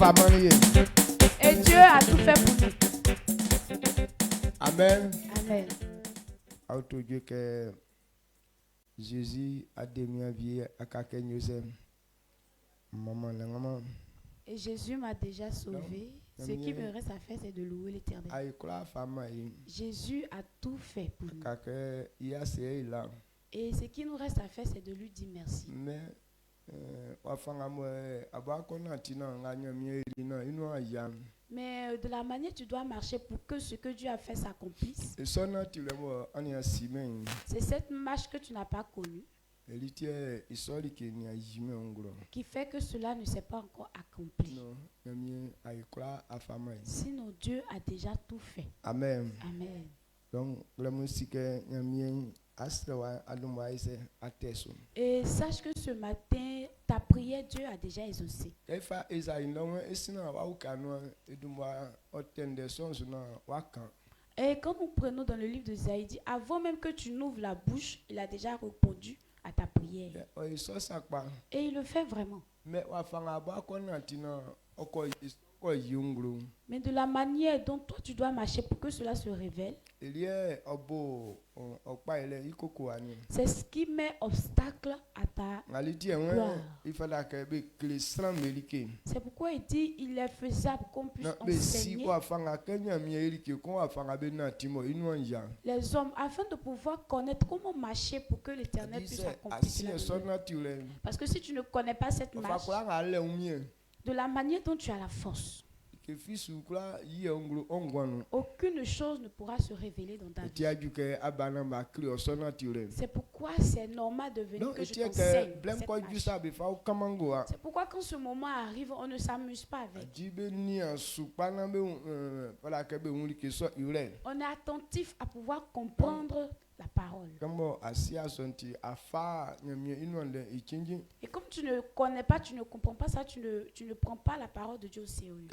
Et Dieu a tout fait pour nous. Amen. Amen. Dieu que Jésus a donné vie à quelqu'un maman. Et Jésus m'a déjà sauvé. Ce qui me reste à faire, c'est de louer l'Éternel. Jésus a tout fait pour nous. Et ce qui nous reste à faire, c'est de lui dire merci. Mais de la manière tu dois marcher pour que ce que Dieu a fait s'accomplisse. C'est cette marche que tu n'as pas connue qui fait que cela ne s'est pas encore accompli. Sinon Dieu a déjà tout fait. Amen. Amen. Donc la musique et sache que ce matin, ta prière, Dieu a déjà exaucé. Et quand nous prenons dans le livre d'Isaïe, dit avant même que tu n'ouvres la bouche, il a déjà répondu à ta prière. Et il le fait vraiment. Mais de la manière dont toi tu dois marcher pour que cela se révèle, c'est ce qui met obstacle à ta gloire. C'est pourquoi il dit il est faisable qu'on puisse enseigner les hommes afin de pouvoir connaître comment marcher pour que l'Éternel puisse accomplir cela. Parce que si tu ne connais pas cette marche, de la manière dont tu as la force, aucune chose ne pourra se révéler dans ta vie. C'est pourquoi c'est normal de venir que je t'enseigne cette marche. C'est pourquoi quand ce moment arrive, on ne s'amuse pas avec. On est attentif à pouvoir comprendre la parole. Et comme tu ne connais pas, tu ne comprends pas ça, tu ne prends pas la parole de Dieu au sérieux.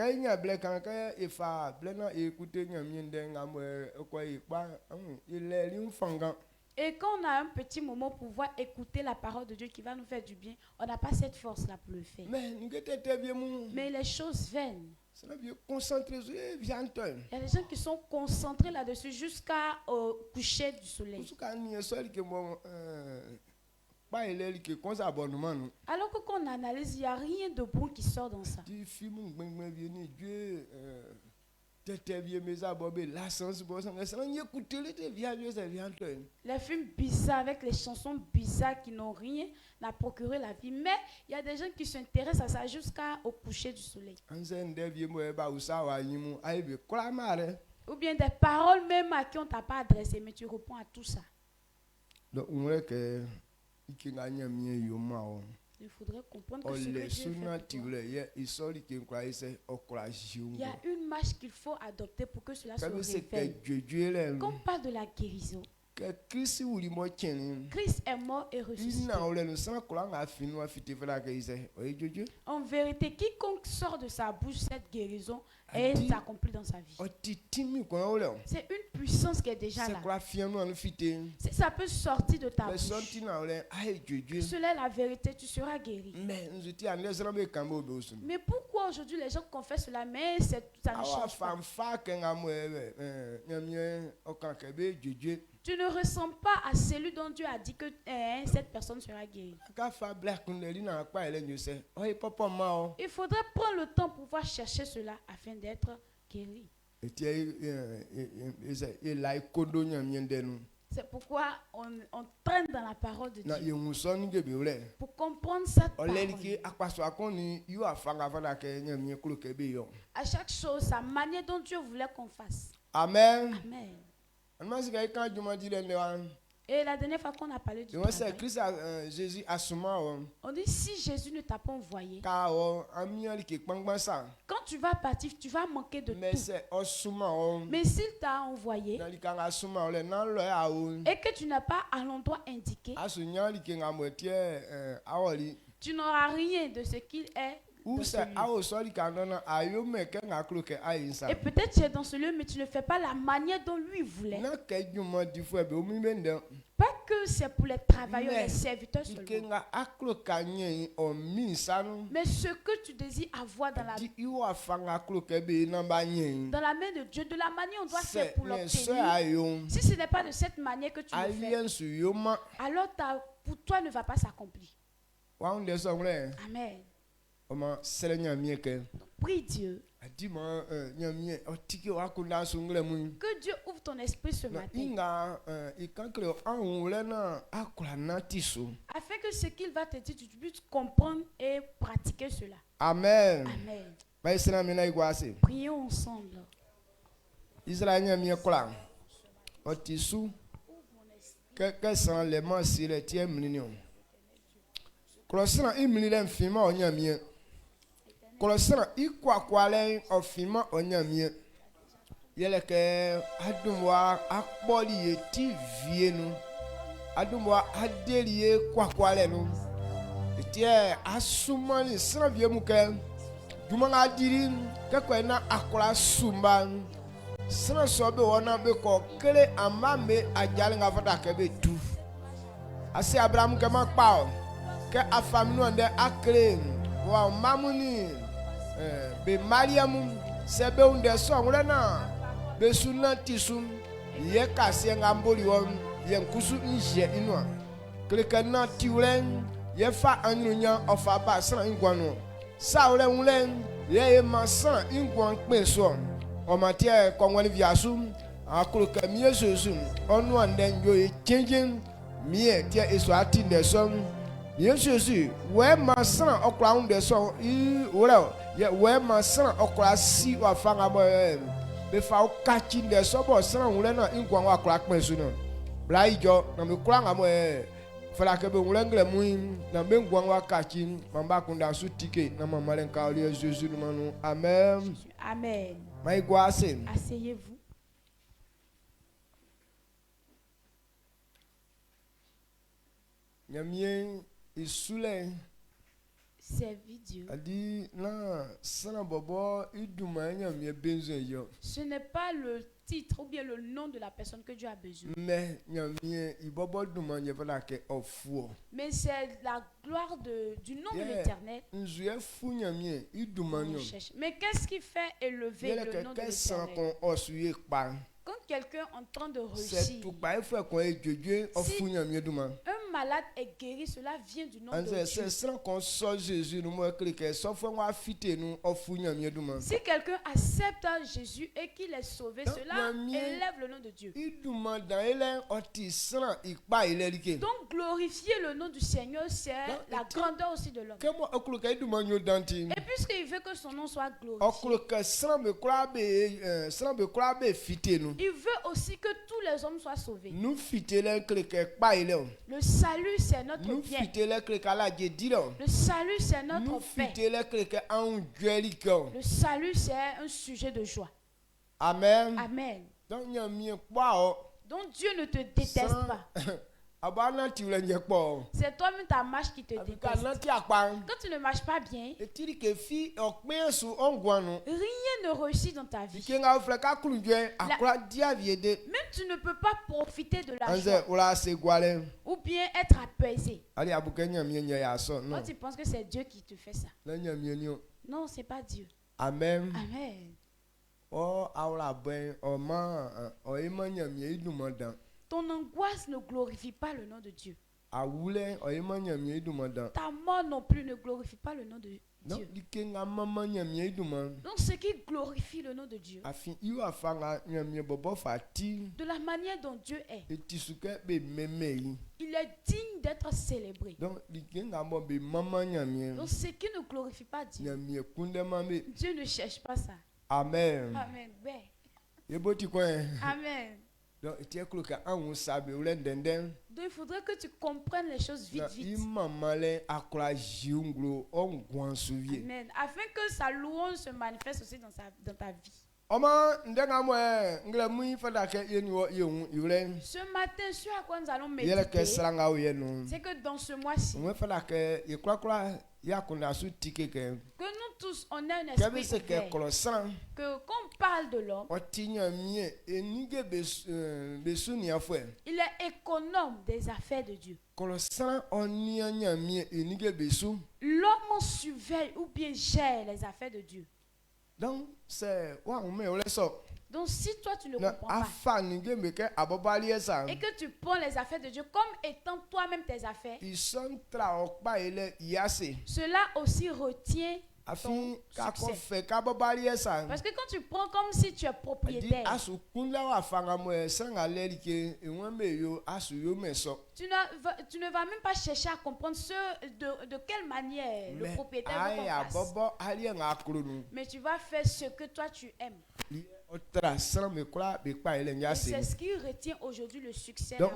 Et quand on a un petit moment pour pouvoir écouter la parole de Dieu qui va nous faire du bien, on n'a pas cette force-là pour le faire. Mais les choses viennent. Il y a des gens qui sont concentrés là-dessus jusqu'au coucher du soleil. Alors que quand on analyse, il n'y a rien de bon qui sort dans ça. Les films bizarres avec les chansons bizarres qui n'ont rien à procurer la vie. Mais il y a des gens qui s'intéressent à ça jusqu'au coucher du soleil. Ou bien des paroles même à qui on ne t'a pas adressé, mais tu réponds à tout ça. Il faudrait comprendre que ce que Dieu fait pour toi, il y a une marche qu'il faut adopter pour que cela se révèle. Quand on parle de la guérison, Christ est mort et ressuscité. En vérité, quiconque sort de sa bouche cette guérison est accomplie dans sa vie. C'est une puissance qui est déjà là. Si ça peut sortir de ta bouche, cela est la vérité, tu seras guéri. Mais pourquoi aujourd'hui les gens confessent cela, mais ça ne change pas? Tu ne ressens pas à celui dont Dieu a dit que cette personne sera guérie. Il faudrait prendre le temps pour pouvoir chercher cela afin d'être guéri. C'est pourquoi on traîne dans la parole de Dieu pour comprendre cette parole. À chaque chose, sa manière dont Dieu voulait qu'on fasse. Amen. Amen. Et la dernière fois qu'on a parlé du travail, on dit si Jésus ne t'a pas envoyé, quand tu vas partir, tu vas manquer de tout. Mais s'il t'a envoyé et que tu n'as pas à l'endroit indiqué, tu n'auras rien de ce qu'il est Et peut-être tu es dans ce lieu, mais tu ne fais pas la manière dont lui voulait. Pas que c'est pour les travailleurs, les serviteurs seulement. Mais ce que tu désires avoir dans la main de Dieu, de la manière on doit faire pour l'obtenir. Si ce n'est pas de cette manière que tu le fais, alors pour toi ne va pas s'accomplir. Amen. Prie Dieu. Que Dieu ouvre ton esprit ce matin. Afin que ce qu'il va te dire, tu puisses comprendre et pratiquer cela. Amen. Amen. Prions ensemble. Kolosana ikwa kwale ofima onyamie yeleke adumwa akpoli eti vienu adumwa adelie kwa kwale no etie asumani sana biemuke jumanga adiri kekwe na akola sumba sana sobe wona be ko kele amame ajale nga fata kebe tu ase abraham ke makpa ke afaminu ande akre wa mamuni be mariamu sebe unde songre na be sunna tisum ye kase ngamboli won ye nkusu nje inwa klika na tiulen ye fa anunya ofa ba san ingwanu saule unlen ye masan ingwan peso o matie kongwani viasu akuluka miesusu onu ande njo e changing mie tie eso atinde som Yesu we masan okra unde so I ora ye we masan okra si wa fanga bo be fa o kachi nde so bo san unle na ingwan wa kra pen su no bla ijo na me kra ngamo fala ke be unle ngle mu na be ngwan wa kachi mamba kunda su tike na mama len ka oli Jésus no manu amen. Amen. Mai gwase. Asseyez-vous. Nyamien isule Servis Dieu. Ce n'est pas le titre ou bien le nom de la personne que Dieu a besoin. Mais c'est la gloire du nom de l'Éternel. Mais qu'est-ce qui fait élever le nom de l'Éternel? Quand quelqu'un est en train de réussir, si un malade est guéri, cela vient du nom de Dieu. Si quelqu'un accepte Jésus et qu'il est sauvé, cela élève le nom de Dieu. Donc glorifier le nom du Seigneur, c'est la grandeur aussi de l'homme. Et puisqu'il veut que son nom soit glorifié, il veut aussi que tous les hommes soient sauvés. Le salut, c'est notre bien. Le salut, c'est notre paix. Le salut, c'est un sujet de joie. Amen. Amen. Donc Dieu ne te déteste pas. C'est toi-même ta marche qui te déteste. Quand tu ne marches pas bien, rien ne réussit dans ta vie. Même tu ne peux pas profiter de la joie ou bien être apaisé. Quand tu penses que c'est Dieu qui te fait ça. Non, c'est pas Dieu. Amen. Amen. Ton angoisse ne glorifie pas le nom de Dieu. Ta mort non plus ne glorifie pas le nom de Dieu. Donc ce qui glorifie le nom de Dieu, de la manière dont Dieu est, il est digne d'être célébré. Donc ce qui ne glorifie pas Dieu, Dieu ne cherche pas ça. Amen. Amen. Amen. Donc il faudrait que tu comprennes les choses vite. Amen. Afin que sa louange se manifeste aussi dans ta vie. Ce matin, ce à quoi nous allons méditer, c'est que dans ce mois-ci, que nous tous, on a un esprit ouvert, que quand on parle de l'homme, il est économe des affaires de Dieu. L'homme surveille ou bien gère les affaires de Dieu. Donc, c'est donc si toi tu ne comprends pas et que tu prends les affaires de Dieu comme étant toi-même tes affaires, cela aussi retient ton succès. Parce que quand tu prends comme si tu es propriétaire, tu ne vas même pas chercher à comprendre de quelle manière le propriétaire veut qu'on fasse. Mais tu vas faire ce que toi tu aimes. Et c'est ce qui retient aujourd'hui le succès. Donc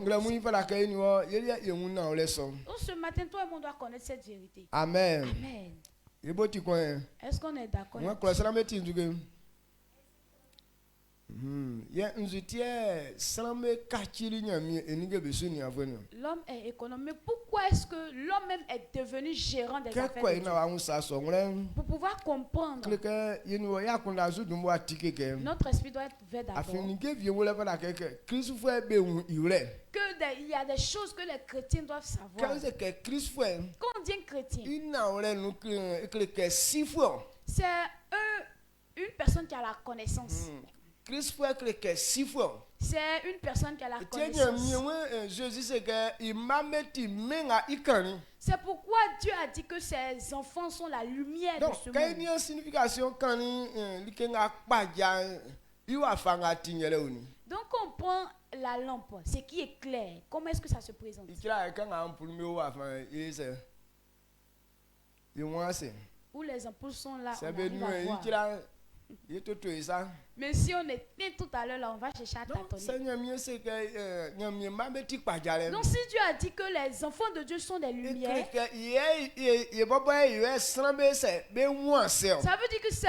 ce matin, toi et moi, on doit connaître cette vérité. Amen. Amen. Est-ce qu'on est d'accord? L'homme est économe. Mais pourquoi est-ce que l'homme même est devenu gérant des affaires de Dieu? Pour pouvoir comprendre, notre esprit doit être ouvert d'abord. Il y a des choses que les chrétiens doivent savoir. Quand on dit chrétien, c'est une personne qui a la connaissance. C'est une personne qui a la connaissance. C'est pourquoi Dieu a dit que ses enfants sont la lumière de ce monde. Donc on prend la lampe, ce qui est clair. Comment est-ce que ça se présente? Où les ampoules sont là, on arrive à voir. Mais si on était tout à l'heure là, on va chercher à tâtonner. Donc si Dieu a dit que les enfants de Dieu sont des lumières, ça veut dire que c'est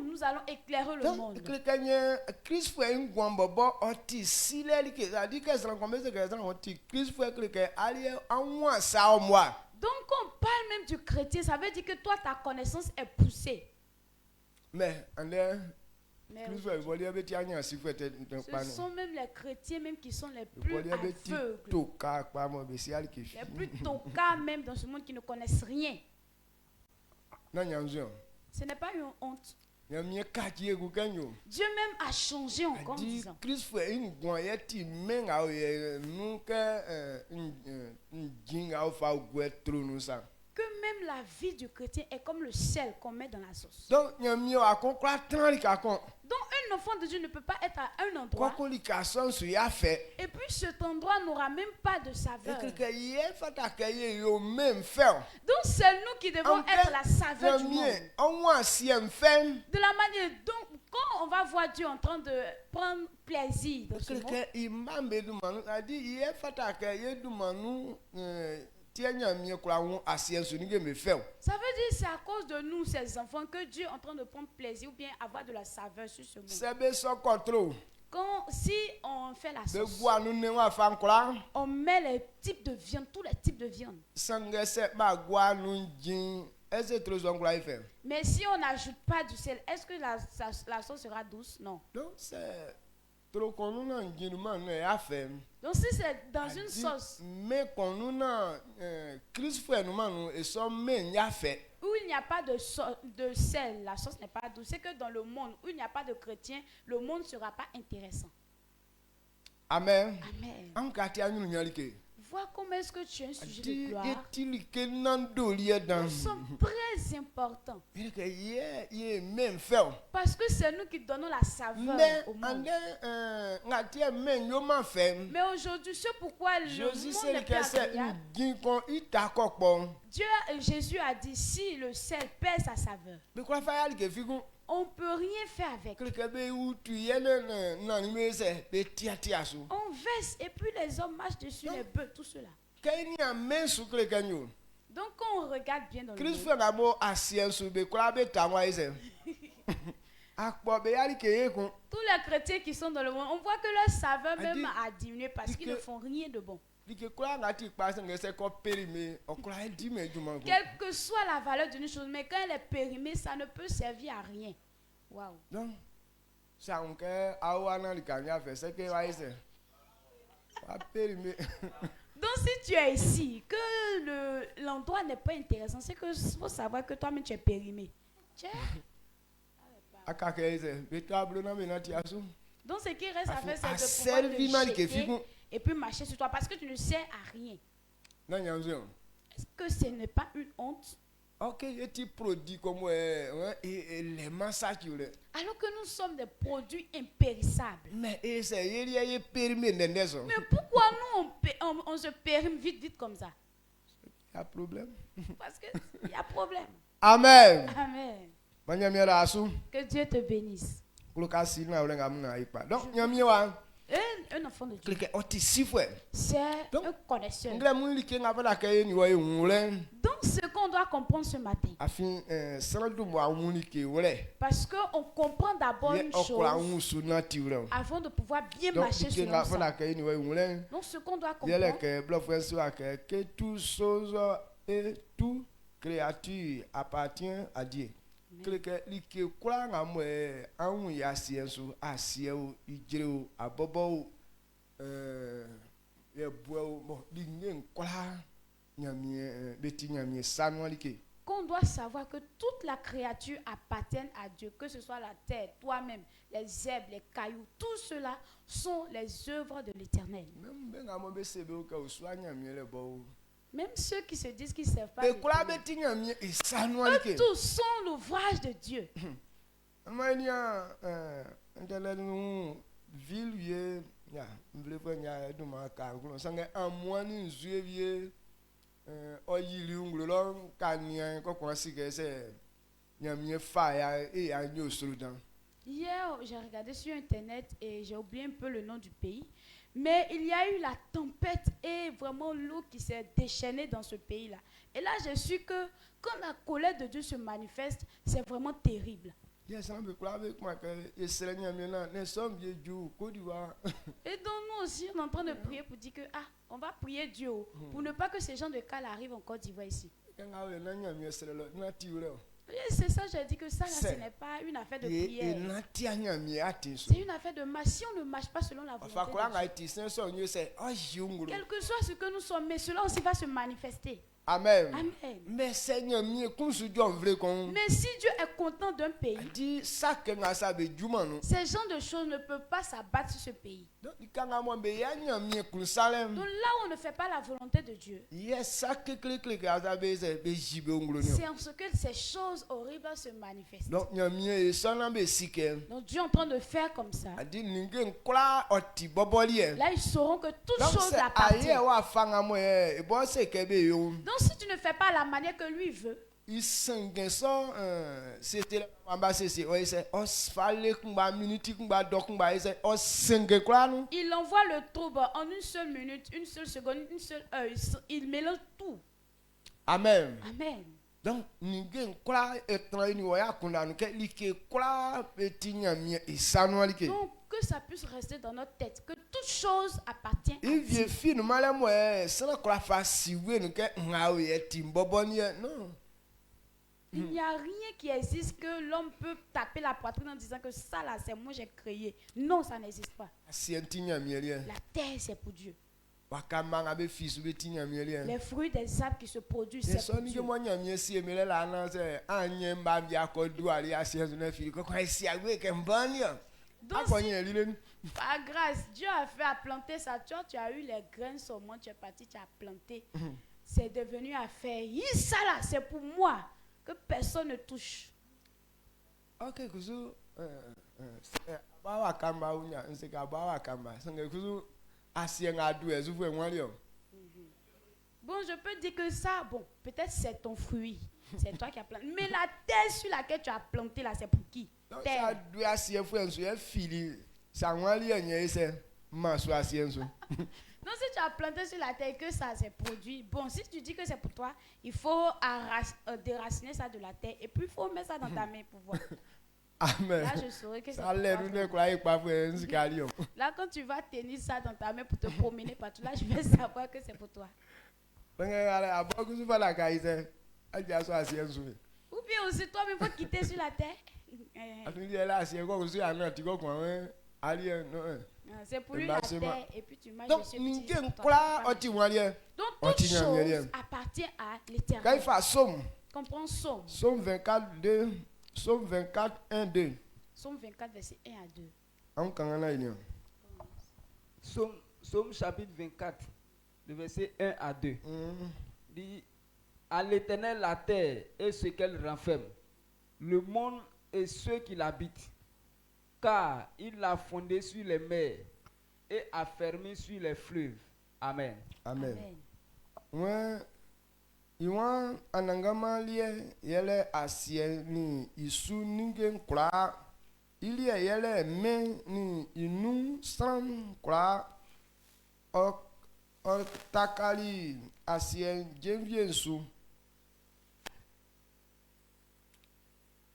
nous allons éclairer le monde. Donc quand on parle même du chrétien, ça veut dire que toi ta connaissance est poussée. Mais ce sont même les chrétiens même qui sont les plus aveugles, les plus tocards même dans ce monde qui ne connaissent rien. Ce n'est pas une honte. Dieu même a changé encore en disant que même la vie du chrétien est comme le sel qu'on met dans la sauce. Donc un enfant de Dieu ne peut pas être à un endroit et puis cet endroit n'aura même pas de saveur. Donc c'est nous qui devons être la saveur du monde. De la manière dont quand on va voir Dieu en train de prendre plaisir dans ce monde, ça veut dire c'est à cause de nous, ces enfants, que Dieu est en train de prendre plaisir ou bien avoir de la saveur sur ce monde. Si on fait la sauce, on met les types de viande, tous les types de viande. Mais si on n'ajoute pas du sel, est-ce que la sauce sera douce? Non. Donc si c'est dans une sauce où il n'y a pas de sel, la sauce n'est pas douce. C'est que dans le monde où il n'y a pas de chrétiens, le monde ne sera pas intéressant. Amen. Amen. Vois comment est-ce que tu es un sujet de gloire. Nous sommes très importants. Parce que c'est nous qui donnons la saveur au monde. Mais aujourd'hui, c'est pourquoi le monde n'est pas agréable. Jésus a dit, si le sel perd sa saveur, on ne peut rien faire avec. On verse et puis les hommes marchent dessus les bœufs, tout cela. Donc quand on regarde bien dans le monde, Tous les chrétiens qui sont dans le monde, on voit que leur saveur même a diminué parce qu'ils ne font rien de bon. Quelle que soit la valeur d'une chose, mais quand elle est périmée, ça ne peut servir à rien. Waouh. Donc, donc si tu es ici, que l'endroit n'est pas intéressant, c'est que faut savoir que toi-même tu es périmé. Donc ce qui reste à faire, c'est de pouvoir te jeter et puis marcher sur toi parce que tu ne sers à rien. Est-ce que ce n'est pas une honte? Ok, et tu produis comme les massages. Alors que nous sommes des produits impérissables. Mais pourquoi nous on se périme vite comme ça? Il y a problème. Parce qu'il y a problème. Amen. Amen. Que Dieu te bénisse. Donc, un enfant de Dieu, c'est un connaisseur. Donc ce qu'on doit comprendre ce matin, parce qu'on comprend d'abord une chose avant de pouvoir bien marcher sur l'ensemble. Donc ce qu'on doit comprendre, que toute chose et toute créature appartient à Dieu. Qu'on doit savoir que toute la créature appartient à Dieu, que ce soit la terre, toi-même, les herbes, les cailloux, tout cela sont les œuvres de l'Éternel. Même ceux qui se disent qu'ils ne servent pas, eux tous sont l'ouvrage de Dieu. Hier, j'ai regardé sur Internet et j'ai oublié un peu le nom du pays. Mais il y a eu la tempête et vraiment l'eau qui s'est déchaînée dans ce pays-là. Et là, j'ai su que quand la colère de Dieu se manifeste, c'est vraiment terrible. Et donc nous aussi, on est en train de prier pour dire que on va prier Dieu pour ne pas que ces gens de Cal arrivent en Côte d'Ivoire ici. C'est ça, j'ai dit que ça, là, ce n'est pas une affaire de prière. C'est une affaire de marche. Si on ne marche pas selon la volonté de Dieu, quel que soit ce que nous sommes, mais cela aussi va se manifester. Amen. Amen. Mais si Dieu est content d'un pays, ces gens de choses ne peuvent pas s'abattre sur ce pays. Donc là où on ne fait pas la volonté de Dieu, c'est en ce que ces choses horribles se manifestent. Donc Dieu est en train de faire comme ça. Là ils sauront que toute chose appartient. Donc si tu ne fais pas la manière que lui veut, il envoie le trouble en une seule minute, une seule seconde, une seule heure. Il mélange tout. Amen. Amen. Donc, que ça puisse rester dans notre tête, que toute chose appartient à Dieu. Il n'y a rien qui existe que l'homme peut taper la poitrine en disant que ça là c'est moi j'ai créé. Non, ça n'existe pas. La terre c'est pour Dieu. Les fruits des arbres qui se produisent c'est pour Dieu. Donc, par grâce, Dieu a fait à planter ça. Tu as eu les graines seulement, tu es parti, tu as planté. C'est devenu à faire. Ça là, c'est pour moi. Que personne ne touche. Ok, bon, je peux dire que ça, bon, peut-être c'est ton fruit. C'est toi qui as planté. Mais la terre sur laquelle tu as planté là, c'est pour qui? Terre. Non, si tu as planté sur la terre que ça s'est produit, bon, si tu dis que c'est pour toi, il faut déraciner ça de la terre et puis il faut mettre ça dans ta main pour voir. Amen. Là, je saurais que c'est Ça l'air nous ne croyez pas pour un scalion. Là, quand tu vas tenir ça dans ta main pour te promener partout, là, je vais savoir que c'est pour toi. Ou bien aussi, toi-même, il faut quitter sur la terre. C'est pour lui la terre et puis tu marches dessus. Donc, toute chose appartient à l'Éternel. Comprends Somme. Somme 24, 2. Somme 24, 1, 2. Somme 24, verset 1 à 2. Somme chapitre 24, le verset 1 à 2. Dit, à l'Éternel la terre et ce qu'elle renferme, le monde et ceux qui l'habitent, car il l'a fondé sur les mers et a fermé sur les fleuves. Amen. Amen. Ouais. Iwan anangama lie yele asie ni isu ningen kura ilie yele me ni inu sam kura o takali asie jenvie nsu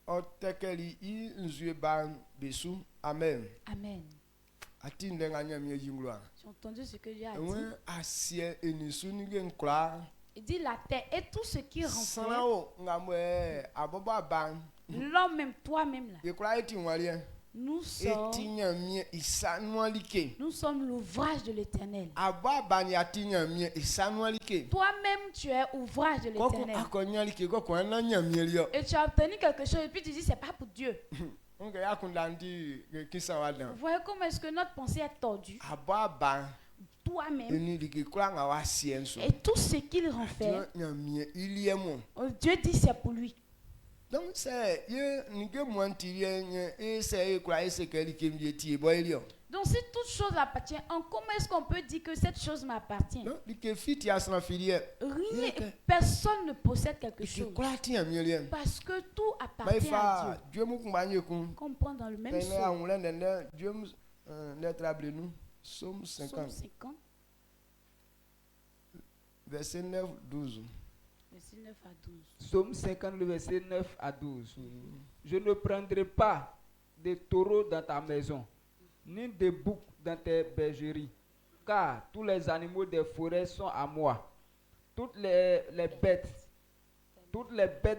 o tekeli I nzue ban besu. Amen. Amen. Ati ndenga nyamie jingloa. J'ai entendu ce que Dieu a dit. Ouais asie enisu ningen kura. Il dit la terre et tout ce qui renferme. L'homme même, toi-même là. Nous sommes l'ouvrage de l'Éternel. Toi-même, tu es ouvrage de l'Éternel. Et tu as obtenu quelque chose et puis tu dis c'est pas pour Dieu. Vous voyez comment est-ce que notre pensée est tordue? Toi-même et tout ce qu'il renferme, Dieu dit c'est pour lui. Donc c'est donc si toute chose appartient, comment est-ce qu'on peut dire que cette chose m'appartient? Rien, personne ne possède quelque chose. Parce que tout appartient à Dieu. Comprends dans le même Somme 50. Verset 9, 12. Verset 9 à 12. Somme 50, le verset 9 à 12. Je ne prendrai pas de taureaux dans ta maison, ni de boucs dans tes bergeries, car tous les animaux des forêts sont à moi. Toutes les bêtes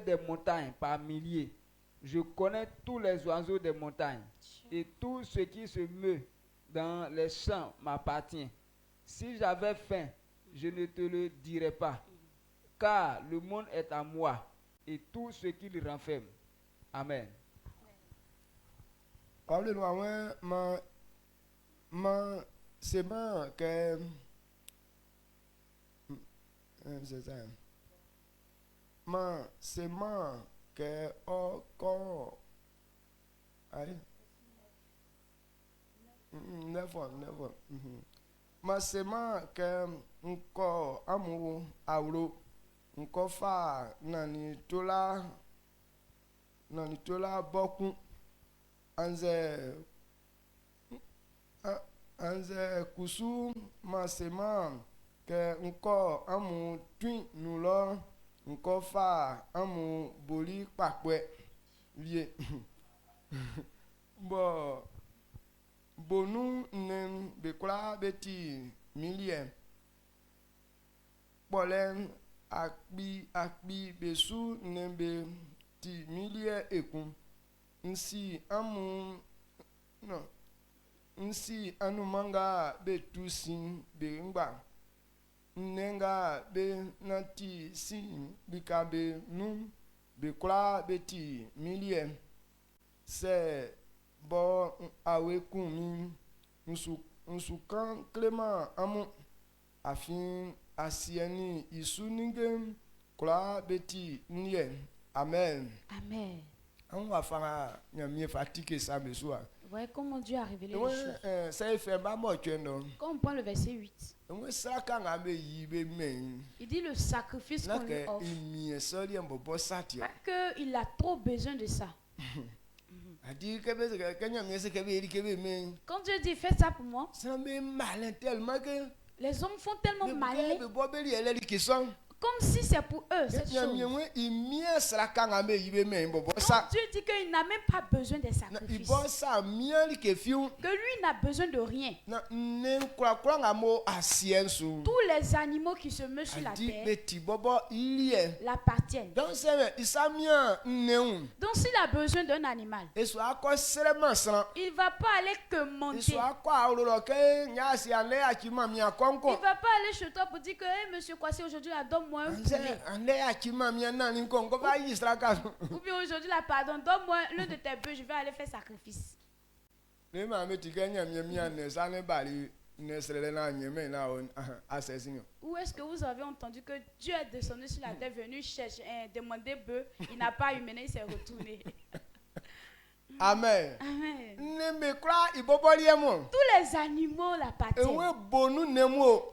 des montagnes par milliers. Je connais tous les oiseaux des montagnes, et tout ce qui se meut dans les champs m'appartient. Si j'avais faim, je ne te le dirais pas, car le monde est à moi et tout ce qu'il renferme. Amen. Parlez-moi, c'est bon que c'est bon que encore never. Ma sema ke nko amu awro nko fa nani tola boku anze kusu ma sema ke nko amu twin nulo nko fa amu boli papwe vie bo bonu nem bekla beti milie polen akbi besu nembe ti milie ekun nsi anumanga betusin bengba nenga be nati sin bikabe nu bekla beti milie se bo awe kumi nsukan klema amu afin asieni isuningem kla beti nye. Amen. Amen. On va faire nyamie fatigué ça mesua. Voyez comment Dieu a révélé les choses. Ça fait pas moi tu non. Quand on prend le verset 8. Il dit le sacrifice qu'on lui offre. Pas qu'il a trop besoin de ça. Quand Dieu dit fais ça pour moi, les hommes font tellement malin. Comme si c'est pour eux, cette chose. Donc Dieu dit qu'il n'a même pas besoin de sacrifices. Que lui n'a besoin de rien. Tous les animaux qui se meuvent sur la terre l'appartiennent. Donc s'il a besoin d'un animal, il ne va pas aller que monter. Il ne va pas aller chez toi pour dire que hey, monsieur Kwasi, aujourd'hui là, donne-moi un poulet. Ou bien aujourd'hui là, pardon, donne-moi l'un de tes bœufs, je vais aller faire sacrifice. Où est-ce que vous avez entendu que Dieu est descendu sur la terre, venu chercher, demander bœuf, il n'a pas eu, maintenant il s'est retourné. Amen. Amen. Tous les animaux l'appartiennent.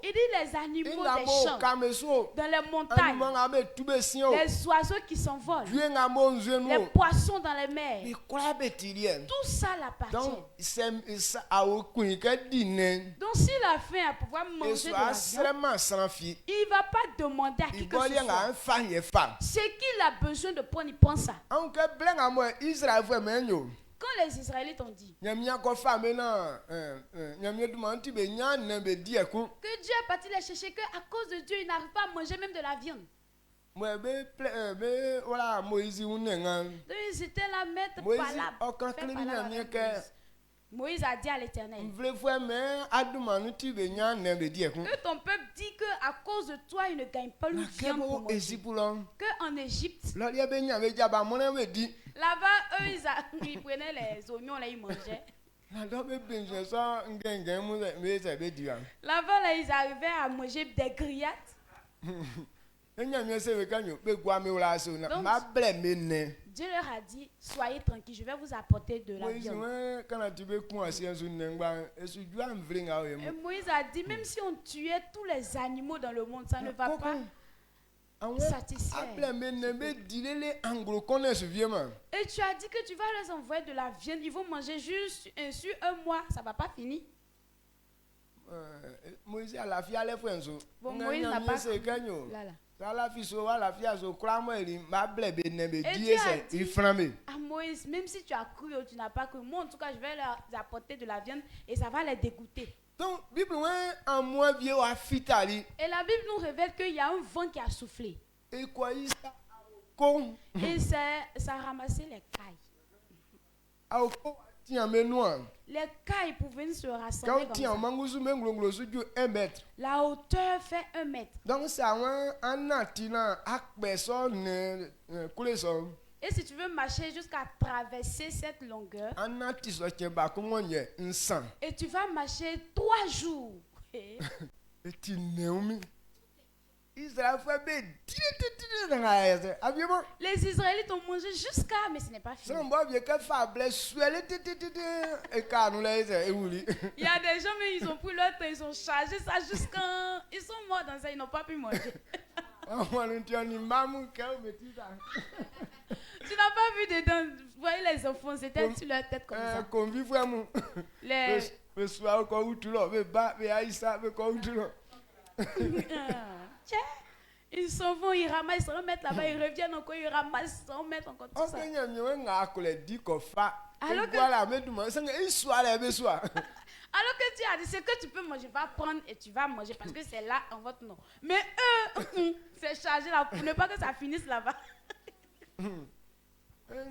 Il dit les animaux des champs, dans les montagnes, les oiseaux qui s'envolent, les poissons dans les mers. Tout ça l'appartient. Donc s'il a faim à pouvoir manger de la viande, il ne va pas demander à qui que ce soit. Ce qu'il a besoin de prendre, il prend ça. Quand les Israélites ont dit que Dieu est parti les chercher, qu'à cause de Dieu, ils n'arrivent pas à manger même de la viande. Donc ils étaient là, mettre par là. Moïse a dit à l'Éternel que ton peuple dit qu'à cause de toi, il ne gagne pas une viande pour manger. Qu'en Égypte, là-bas, eux, ils prenaient les oignons, là, ils mangeaient. Là-bas, là, ils arrivaient à manger des grillades. Donc, Dieu leur a dit, soyez tranquilles, je vais vous apporter de la viande. Et Moïse a dit, même si on tuait tous les animaux dans le monde, ça ne va pas satisfaire. Et tu as dit que tu vas leur envoyer de la viande, ils vont manger juste sur un mois, ça ne va pas finir. Moïse a la fille bon, Moïse n'a pas là. Et Dieu a dit à Moïse, même si tu as cru ou tu n'as pas cru, moi en tout cas je vais leur apporter de la viande et ça va les dégoûter. Donc, et la Bible nous révèle qu'il y a un vent qui a soufflé. Et ça a ramassé les cailles. Les cailles pouvaient se rassembler comme ça. La hauteur fait 1 mètre. Donc, et si tu veux marcher jusqu'à traverser cette longueur, et tu vas marcher 3 jours. Les Israélites ont mangé jusqu'à, mais ce n'est pas fini. Il y a des gens, mais ils ont pris leur temps, ils ont chargé ça jusqu'à... Ils sont morts dans ça, ils n'ont pas pu manger. Tu n'as pas vu dedans, vous voyez les enfants, c'était sur leur tête comme ça. Ils s'en vont, ils ramassent, ils se remettent là-bas, ils reviennent encore, ils ramassent, ils se remettent encore tout ça. Alors que tu as dit, ce que tu peux manger, va prendre et tu vas manger parce que c'est là en votre nom. Mais eux, c'est chargé là pour ne pas que ça finisse là-bas. Parce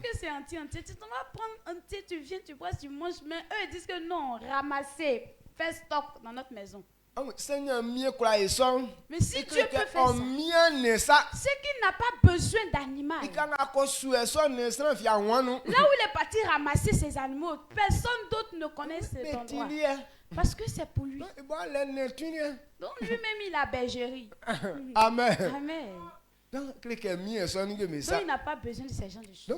que c'est entier. Tu vas prendre entier, tu viens, tu bois, tu manges. Mais eux ils disent que non, ramasser, faire stock dans notre maison. Mais si Dieu peut faire ça, c'est qu'il n'a pas besoin d'animal. Là où il est parti ramasser ses animaux, personne d'autre ne connaît cet endroit. Parce que c'est pour lui. Donc lui-même il a bergerie. Amen. Amen. Donc il n'a pas besoin de ces gens de choses. On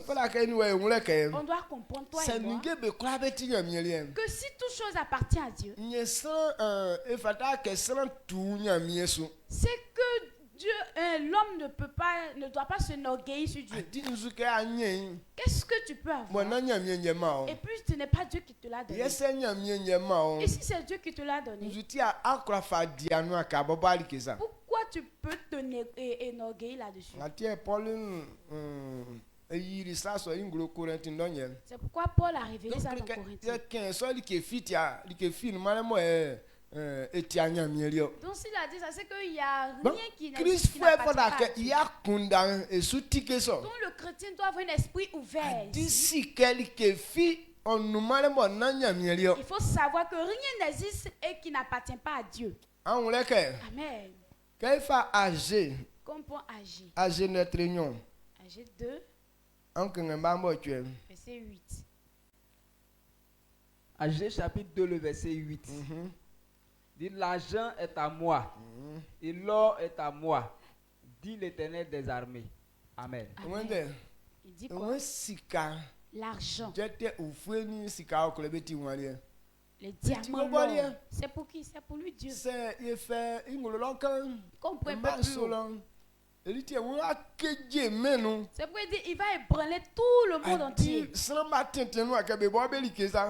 doit comprendre, toi et moi, que si toute chose appartient à Dieu, c'est que Dieu, l'homme l'homme ne doit pas s'enorgueillir sur Dieu. Adi Qu'est-ce que tu peux avoir? Et puis ce n'est pas Dieu qui te l'a donné. Et si c'est Dieu qui te l'a donné, pourquoi tu peux t'enorgueillir là-dessus? C'est pourquoi Paul a révélé ça dans Corinthiens. Donc s'il a dit ça, c'est qu'il n'y a rien qui n'appartient pas à Dieu. Donc le chrétien doit avoir un esprit ouvert. Il faut savoir que rien n'existe et qui n'appartient pas à Dieu. Amen. Comme pour agir. Agir 2, verset 8. Agir chapitre 2, le verset 8. Dit l'argent est à moi et l'or est à moi, dit l'Éternel des armées. Amen. Amen. Il dit quoi? L'argent. Les diamants, l'or. C'est pour qui? C'est pour lui, Dieu. Comprends pas plus. C'est pourquoi il dit il va ébranler tout le monde entier.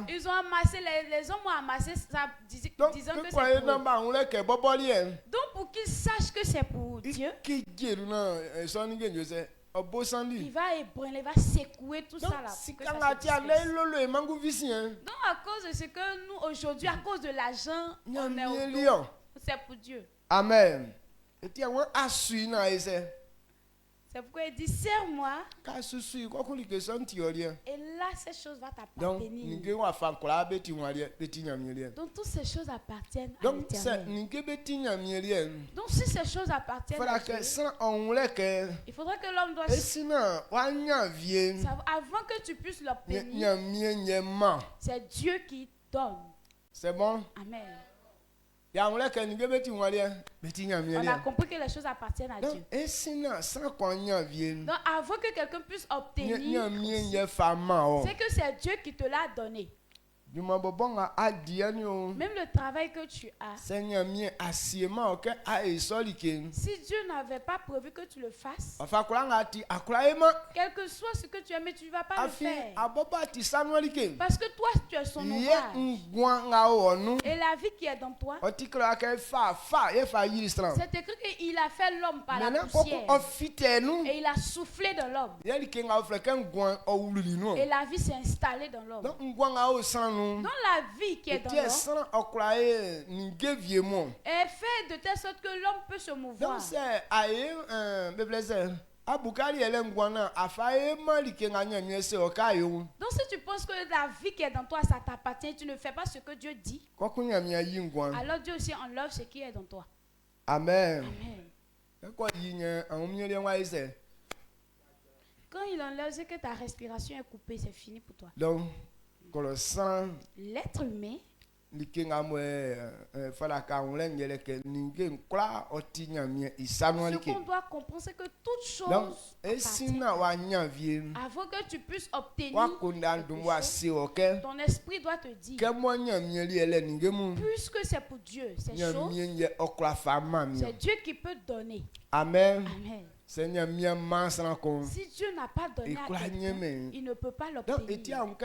Ils ont amassé, les hommes ont amassé ça, disant que c'est pour eux. Donc pour qu'ils sachent que c'est pour Dieu, il va ébranler, il va secouer tout ça là. Donc à cause de ce que nous aujourd'hui, à cause de l'argent, on est autour, c'est pour Dieu. Amen. C'est pourquoi il dit serre-moi. Et là, ces choses vont t'appartenir. Donc toutes ces choses appartiennent à l'Éternel. Donc si ces choses appartiennent à Dieu, il faudra que l'homme doit savoir, avant que tu puisses l'obtenir, c'est Dieu qui donne. C'est bon? Amen. On a compris que les choses appartiennent à Dieu. Donc avant que quelqu'un puisse obtenir, c'est que c'est Dieu qui te l'a donné. Même le travail que tu as, si Dieu n'avait pas prévu que tu le fasses, quel que soit ce que tu aimes, tu ne vas pas le faire. Parce que toi, tu es son ouvrage. Et la vie qui est dans toi, c'est écrit qu'il a fait l'homme par la poussière. Et il a soufflé dans l'homme. Et la vie s'est installée dans l'homme. Dans la vie qui est dans l'homme est fait de telle sorte que l'homme peut se mouvoir. Donc si tu penses que la vie qui est dans toi, ça t'appartient, tu ne fais pas ce que Dieu dit, alors Dieu aussi enlève ce qui est dans toi. Amen. Amen. Quand il enlève, c'est que ta respiration est coupée, c'est fini pour toi. L'être humain, ce qu'on doit comprendre, c'est que toute chose appartient. Avant que tu puisses obtenir ton esprit doit te dire, puisque c'est pour Dieu, c'est Dieu qui peut donner. Amen. Amen. Si Dieu n'a pas donné à quelqu'un, il ne peut pas l'obtenir. Donc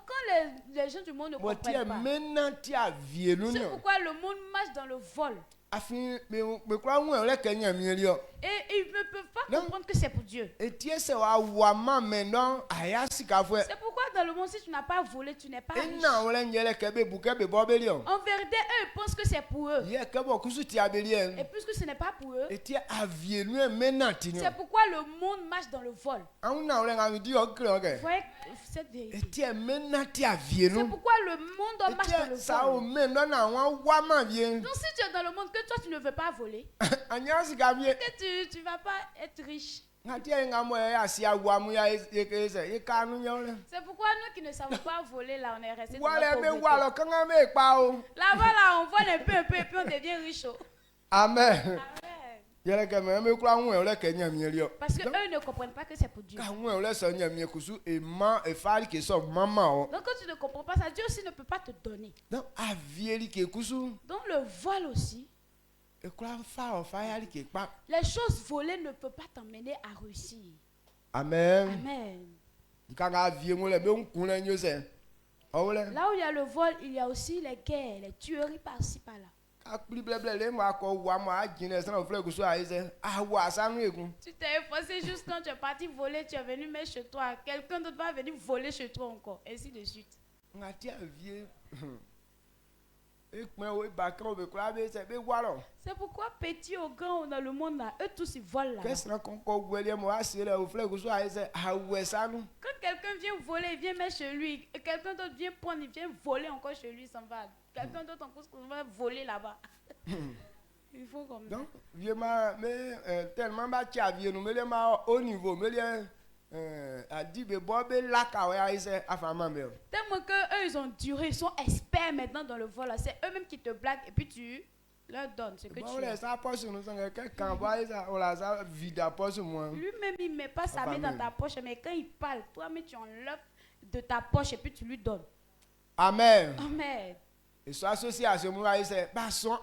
quand les gens du monde ne comprennent pas, c'est pourquoi le monde marche dans le vol. Et ils ne peuvent pas comprendre que c'est pour Dieu. C'est pourquoi dans le monde, si tu n'as pas volé, tu n'es pas riche. En vérité, eux pensent que c'est pour eux. Et puisque ce n'est pas pour eux, c'est pourquoi le monde marche dans le vol. Vous voyez cette vérité. C'est pourquoi le monde marche dans le vol. Donc si tu es dans le monde, que toi tu ne veux pas voler, que tu ne vas pas être riche. C'est pourquoi nous qui ne savons pas voler, là on est restés dans la pauvreté. Là-bas, là, on vole un peu et puis on devient riche. Amen. Parce qu'eux ne comprennent pas que c'est pour Dieu. Donc quand tu ne comprends pas ça, Dieu aussi ne peut pas te donner. Donc le vol aussi, Les choses volées ne peuvent pas t'emmener à réussir. Amen. Amen. Là où il y a le vol, il y a aussi les guerres, les tueries par-ci par-là. Tu t'es effacé juste quand tu es parti voler, tu es venu mettre chez toi. Quelqu'un d'autre va venir voler chez toi encore, ainsi de suite. C'est pourquoi petit ou grand dans le monde là, eux tous ils volent là. Quand quelqu'un vient voler, il vient mettre chez lui, et quelqu'un d'autre vient prendre, il vient voler encore chez lui, il s'en va. Quelqu'un d'autre encore va voler là-bas. Il faut comme ça. Donc, tellement au niveau, tellement que eux ils ont duré, ils sont experts maintenant dans le vol. C'est eux-mêmes qui te blaguent et puis tu leur donnes ce que tu as. Lui-même il ne met pas sa main dans ta poche, mais quand il parle, toi-même tu enlèves de ta poche et puis tu lui donnes. Amen. Amen. Et cette association, association.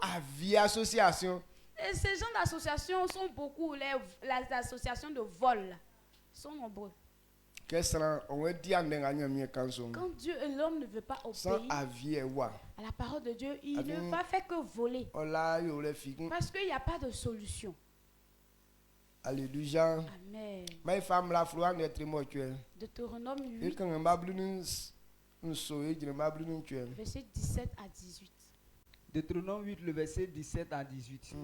Et ces gens d'association sont beaucoup, les associations de vol sont nombreux. Quand Dieu et l'homme ne veut pas obéir à la parole de Dieu, il ne va faire que voler. Parce qu'il n'y a pas de solution. Alléluia. Amen. Deutéronome 8. Verset 17 à 18. Deutéronome 8, le verset 17 à 18.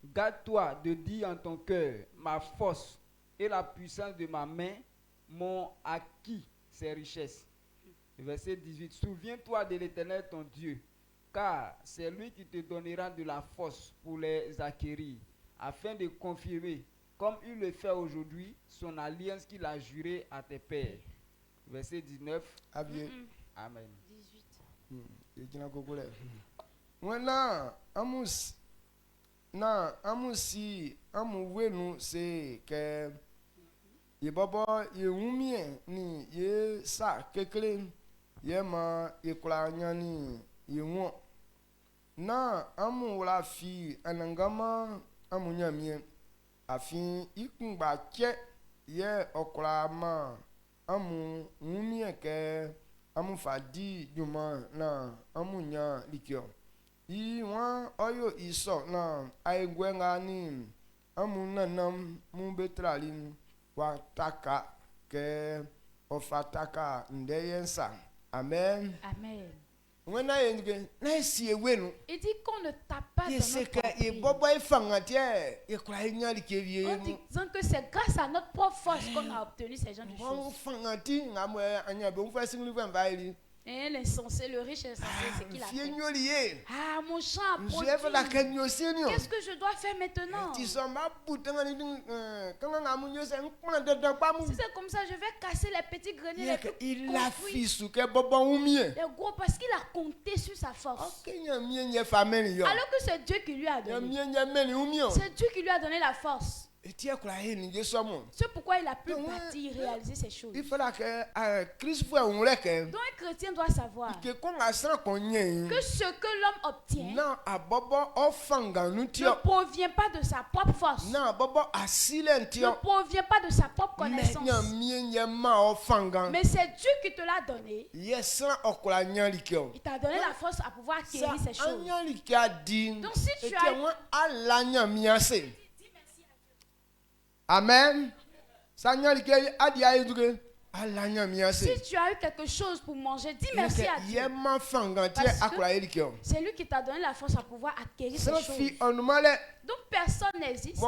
Garde-toi de dire en ton cœur, ma force et la puissance de ma main m'ont acquis ces richesses. Verset 18. Souviens-toi de l'Éternel ton Dieu, car c'est lui qui te donnera de la force pour les acquérir, afin de confirmer, comme il le fait aujourd'hui, son alliance qu'il a jurée à tes pères. Verset 19. Amen. 18. Maintenant, c'est que ye baba ye umie ni ye sa kekele ye ma ye kula nyani ye wo na amu la fi anangama amu nyamie afi ikungba che ye okula ma amu umie ke amu fadi juma na amu nya likyo i wa oyo iso na aigwenga ni amu nanam mu betralin wataka ke ofataka ndeyensa. Amen. Amen. Il dit qu'on ne tape pas dans notre pied en disant que c'est grâce à notre propre force qu'on a obtenu ces gens de choses. Et l'insensé, le riche insensé, c'est qu'il a fait. Ah, mon champ a produit. Qu'est-ce que je dois faire maintenant? Si c'est comme ça, je vais casser les petits greniers, les plus construits. Les gros, parce qu'il a compté sur sa force. Alors que c'est Dieu qui lui a donné. C'est Dieu qui lui a donné la force. C'est pourquoi il a pu partir réaliser ces choses. Donc un chrétien doit savoir que ce que l'homme obtient ne provient pas de sa propre force, ne provient pas de sa propre connaissance, mais c'est Dieu qui te l'a donné. Il t'a donné la force à pouvoir acquérir ces choses. Donc si tu as Amen. Si tu as eu quelque chose pour manger, dis merci à Dieu. C'est lui qui t'a donné la force à pouvoir acquérir ces choses. Donc personne n'existe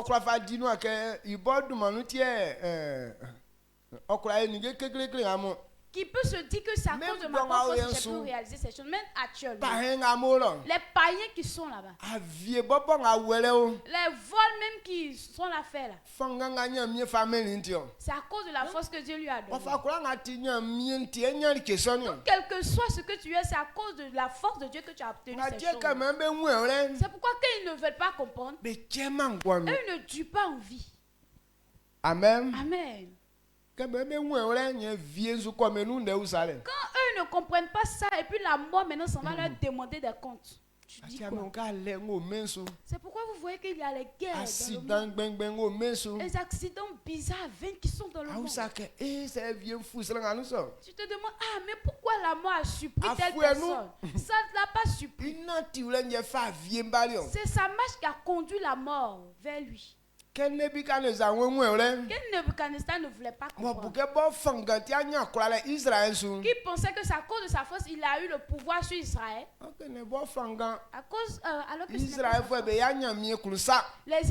qui peut se dire que c'est à cause de ma propre force que j'ai pu réaliser ces choses. Même actuellement, les païens qui sont là-bas, les vols même qui sont là faire là, c'est à cause de la force que Dieu lui a donnée. Donc quel que soit ce que tu es, c'est à cause de la force de Dieu que tu as obtenu ces choses. C'est pourquoi quand ils ne veulent pas comprendre, eux ne durent pas en vie. Amen. Amen. Quand eux ne comprennent pas ça, et puis la mort maintenant, ça va leur demander des comptes. tu dis quoi? C'est pourquoi vous voyez qu'il y a les guerres dans le monde. Les accidents bizarres qui sont dans le monde. Tu te demandes, ah, mais pourquoi la mort a surpris telle personne? Ça ne l'a pas surpris. C'est sa marche qui a conduit la mort vers lui. Quel Nebuchadnezzar ne voulait pas comprendre. Qui pensait que c'est à cause de sa force il a eu le pouvoir sur Israël. À cause, alors que les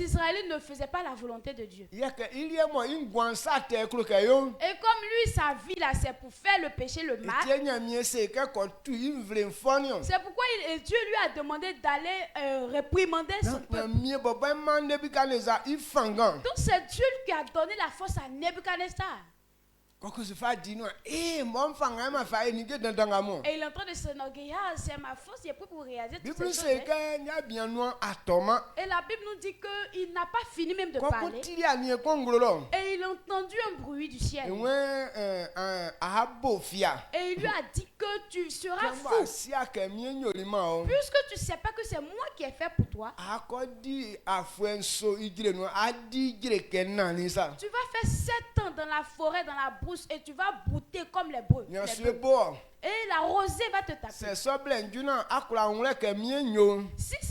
Israélites ne faisaient pas la volonté de Dieu. Et comme lui, sa vie là, c'est pour faire le péché, le mal. C'est pourquoi Dieu lui a demandé d'aller réprimander son peuple. Donc c'est Dieu qui a donné la force à Nebuchadnezzar. Et il est en train de s'enorgueillir. C'est ma force, il est prêt pour réaliser toutes ces choses. Et la Bible nous dit qu'il n'a pas fini même de parler. Et il a entendu un bruit du ciel. Et il lui a dit que tu seras fou. Puisque tu ne sais pas que c'est moi qui ai fait pour toi. Tu vas faire 7 ans dans la forêt, dans la brousse, et tu vas brouter comme les bœufs. Et la rosée va te taper. Si 7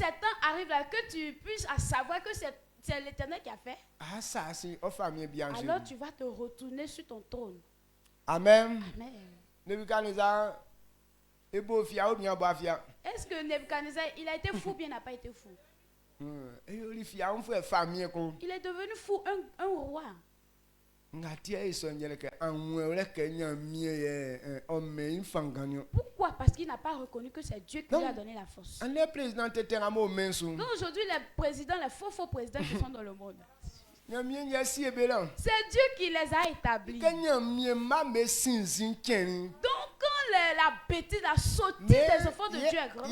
ans arrive là, que tu puisses savoir que c'est l'Éternel qui a fait, alors tu vas te retourner sur ton trône. Amen. Amen. Est-ce que Nebuchadnezzar, il a été fou ou bien n'a pas été fou? Il est devenu fou, un roi. Pourquoi? Parce qu'il n'a pas reconnu que c'est Dieu qui lui a donné la force. Donc aujourd'hui, les présidents, les faux présidents qui sont dans le monde, c'est Dieu qui les a établis. Donc quand la bêtise, la sottise des enfants de Dieu est grande,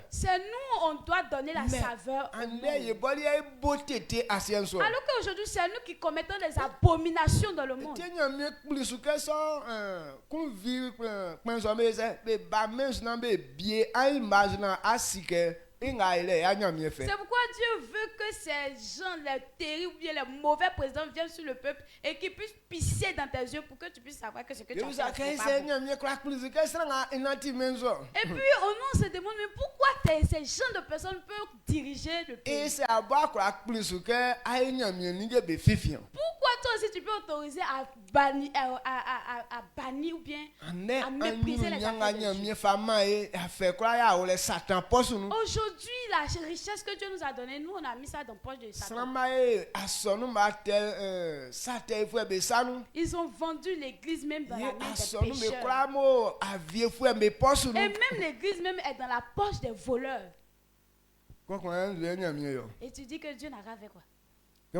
c'est nous, on doit donner la saveur au monde. Alors qu'aujourd'hui, c'est nous qui commettons des abominations dans le monde. C'est pourquoi Dieu veut que ces gens, les terribles ou bien les mauvais présidents viennent sur le peuple et qu'ils puissent pisser dans tes yeux pour que tu puisses savoir que ce que tu as fait n'est pas bon. Et puis on se demande, mais pourquoi ces gens de personnes peuvent diriger le pays? Pourquoi toi aussi tu peux autoriser à bannir ou bien à mépriser les affaires de Dieu? Aujourd'hui, la richesse que Dieu nous a donnée, nous on a mis ça dans la poche de Satan. Ils ont vendu l'église même dans la main des pécheurs. Et même l'église même est dans la poche des voleurs. Et tu dis que Dieu n'a rien fait quoi? Et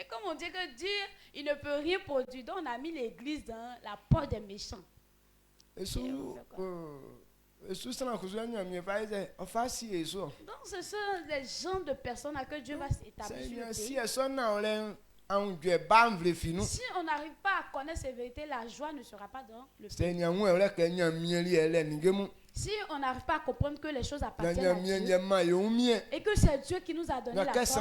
comme on dit que Dieu, il ne peut rien produire, donc on a mis l'église dans la poche des méchants. Donc ce sont les gens de personnes à que Dieu va s'établir sur le pays. Si on n'arrive pas à connaître ces vérités, la joie ne sera pas dans le pays. Si on n'arrive pas à comprendre que les choses appartiennent à Dieu et que c'est Dieu qui nous a donné la force, et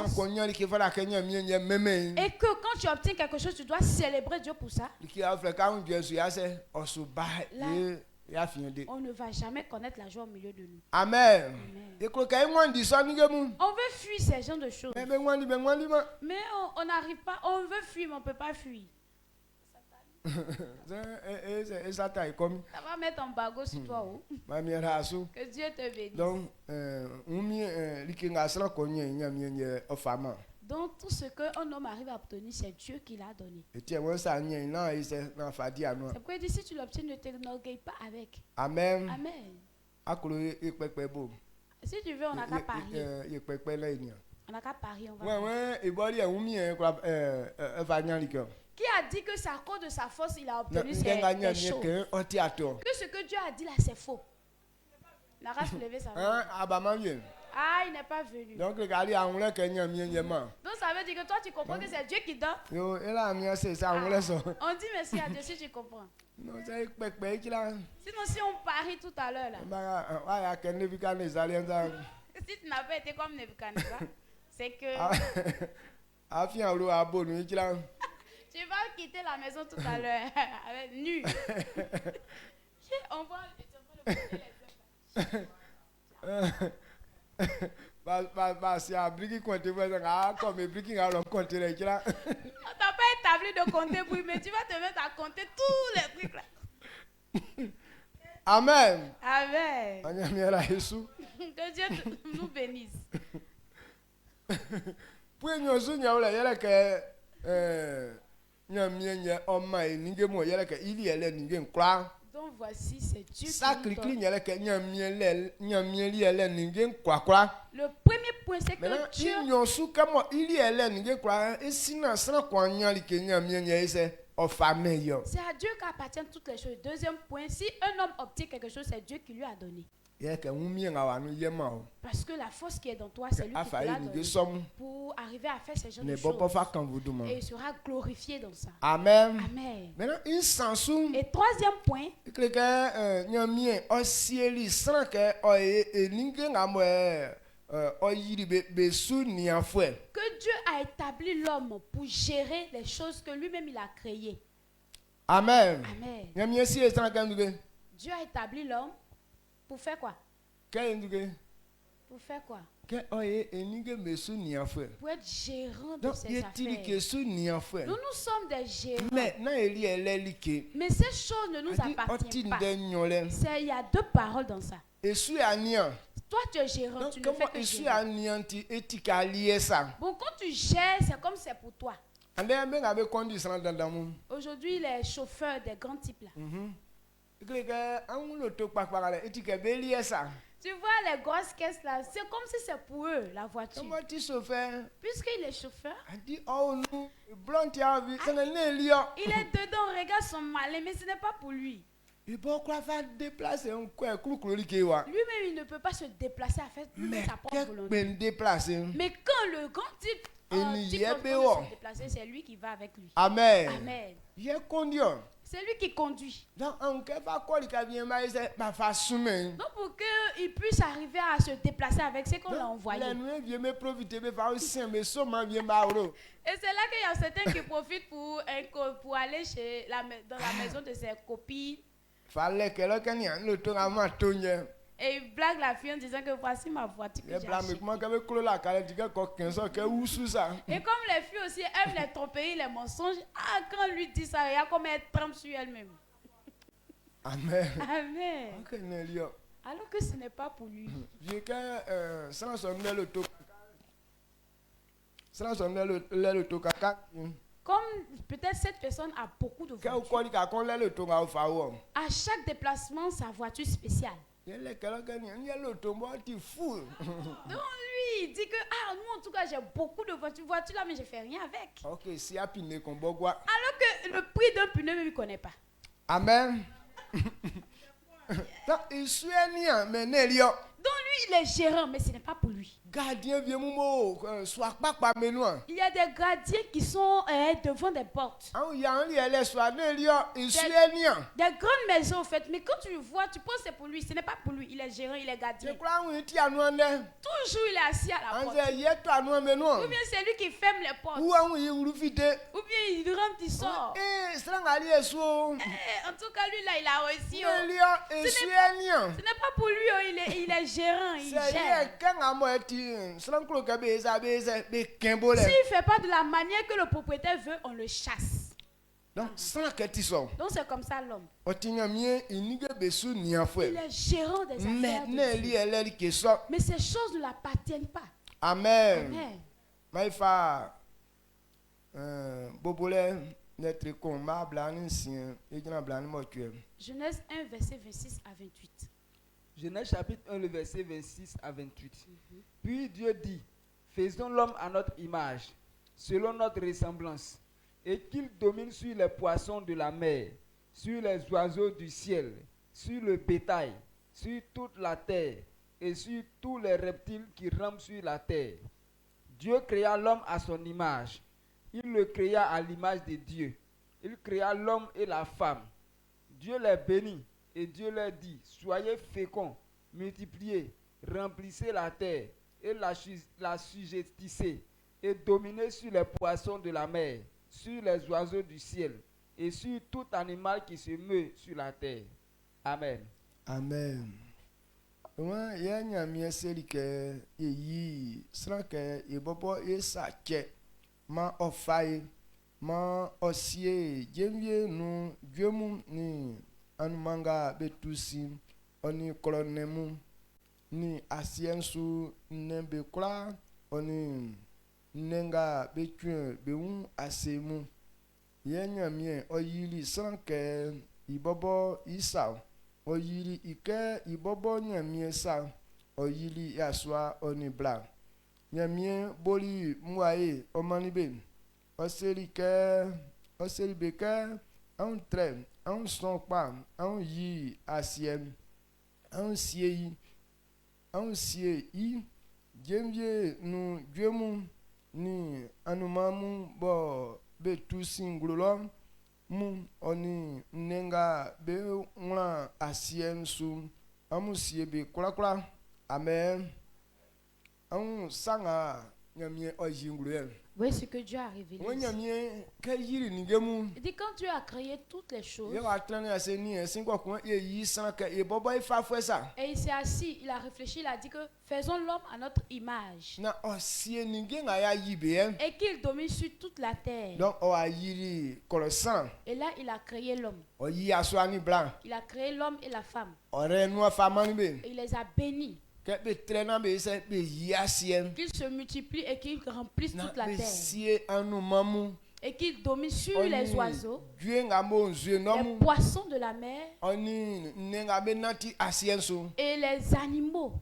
que quand tu obtiens quelque chose, tu dois célébrer Dieu pour ça, là, on ne va jamais connaître la joie au milieu de nous. Amen. On veut fuir ces genres de choses. Mais on n'arrive pas, on veut fuir, mais on ne peut pas fuir. Ça va mettre un bagot sur toi. Que Dieu te bénisse. Donc tout ce qu'un homme arrive à obtenir, c'est Dieu qui l'a donné. C'est pourquoi il dit, si tu l'obtiens, ne t'enorgueille pas avec. Amen. Amen. Si tu veux, on n'a qu'à parier. On n'a qu'à parier, on va. Qui a dit que c'est à cause de sa force il a obtenu ces choses? Que ce que Dieu a dit là, c'est faux. On n'a qu'à soulever sa main. Ah, il n'est pas venu. Donc regardez, on l'a qu'un ami yéman. Donc ça veut dire que toi tu comprends que c'est Dieu qui donne. Yo, et là, ami, c'est ça, on l'a ça. On dit merci à Dieu si tu comprends. Non, c'est pépé qui là. Sinon si on parie tout à l'heure là. Bah, ouais, à quel niveau quand les aliens ça. Si tu n'as pas été comme Nebuchadnezzar, c'est que Ah, fian ro abo nu qui là. tu vas quitter la maison tout à l'heure avec nu. On va Bah, c'est un brique qui compte, comme un brique qui a compté qui là. On t'a pas établi de compter pour lui, mais tu vas te mettre à compter tous les trucs là. Amen. Amen. Que Dieu nous bénisse. Pour nous souvenir là, il y a que il y a les donc voici, c'est Dieu qui nous donne. Le premier point, c'est que Dieu... C'est à Dieu qu'appartiennent toutes les choses. Deuxième point, si un homme obtient quelque chose, c'est Dieu qui lui a donné. Parce que la force qui est dans toi, c'est lui qui te l'a donné pour arriver à faire ces genres de choses. Et il sera glorifié dans ça. Amen. Amen. Et troisième point, que Dieu a établi l'homme pour gérer les choses que lui-même il a créées. Amen. Amen. Dieu a établi l'homme pour faire quoi? Pour faire quoi? Pour être gérant de ses affaires. Nous sommes des gérants. Mais ces choses ne nous appartiennent pas. Il y a deux paroles dans ça. Toi tu es gérant, tu ne fais que gérer. Bon, quand tu gères, c'est comme c'est pour toi. Aujourd'hui, les chauffeurs des grands types là. Tu vois les grosses caisses là, c'est comme si c'est pour eux la voiture. Puisqu'il est chauffeur, il est dedans, regarde son malin, mais ce n'est pas pour lui. Lui-même, il ne peut pas se déplacer à faire sa propre volonté. Mais quand le grand type se déplacer, c'est lui qui va avec lui. Amen. Amen. C'est lui qui conduit. Donc, pour qu'il puisse arriver à se déplacer avec ce qu'on l'a envoyé. Et c'est là qu'il y a certains qui profitent pour aller dans la maison de ses copines. Et il blague la fille en disant que voici ma voiture que j'ai achetée. Et comme les filles aussi aiment les tromperies, les mensonges, quand on lui dit ça, il y a comme elle trempe sur elle-même. Amen. Amen. Alors que ce n'est pas pour lui. Comme peut-être cette personne a beaucoup de voitures. À chaque déplacement, sa voiture spéciale. Donc lui, il dit que moi en tout cas j'ai beaucoup de voitures là, mais je fais rien avec. Alors que le prix d'un pneu même il connaît pas. Amen. Donc lui il est gérant, mais ce n'est pas pour lui. Il y a des gardiens qui sont devant des portes. Des grandes maisons en fait, mais quand tu le vois, tu penses que c'est pour lui. Ce n'est pas pour lui. Il est gérant, il est gardien. Toujours il est assis à la porte. Ou bien c'est lui qui ferme les portes. Ou bien il rentre, il sort. En tout cas lui là, il a réussi. Ce n'est pas pour lui, il est gérant, il gère. S'il ne fait pas de la manière que le propriétaire veut, on le chasse. Donc c'est comme ça l'homme. Il est gérant des affaires de Dieu. Mais ces choses ne l'appartiennent pas. Amen. Genèse 1, verset 26 à 28. Genèse chapitre 1, le verset 26 à 28. Puis Dieu dit, faisons l'homme à notre image, selon notre ressemblance, et qu'il domine sur les poissons de la mer, sur les oiseaux du ciel, sur le bétail, sur toute la terre, et sur tous les reptiles qui rampent sur la terre. Dieu créa l'homme à son image. Il le créa à l'image de Dieu. Il créa l'homme et la femme. Dieu les bénit et Dieu leur dit, soyez féconds, multipliez, remplissez la terre et la sujettissez et dominez sur les poissons de la mer, sur les oiseaux du ciel et sur tout animal qui se meut sur la terre. Amen. Amen. Wa ya nyamie selike yi sranke e bobo e sache ma ofai ma osie jemye nu dwemu ni anumanga betusi oni kolonemu ni asiensu nembe kula oni nenga betun beun asemu ya nyamie oyili sranke i bobo isa oyili ike ibobo nyamie sa oyili yaswa oni bla nyamie boli muaye omanibe oselibeke un tre un son pa un yi asiem un sie yi jemye nu dwemu ni anumamu bo betu singlulo mu oni nenga be ngla asien su amusie be kula amen on sanga nyamie ojinglu. Voyez ce que Dieu a révélé. Il dit quand Dieu a créé toutes les choses, et il s'est assis, il a réfléchi, il a dit que faisons l'homme à notre image. Et qu'il domine sur toute la terre. Et là, il a créé l'homme. Il a créé l'homme et la femme. Et il les a bénis. Qu'ils se multiplient et qu'ils remplissent toute la terre. Et qu'ils dominent sur les oiseaux, les poissons de la mer et les animaux.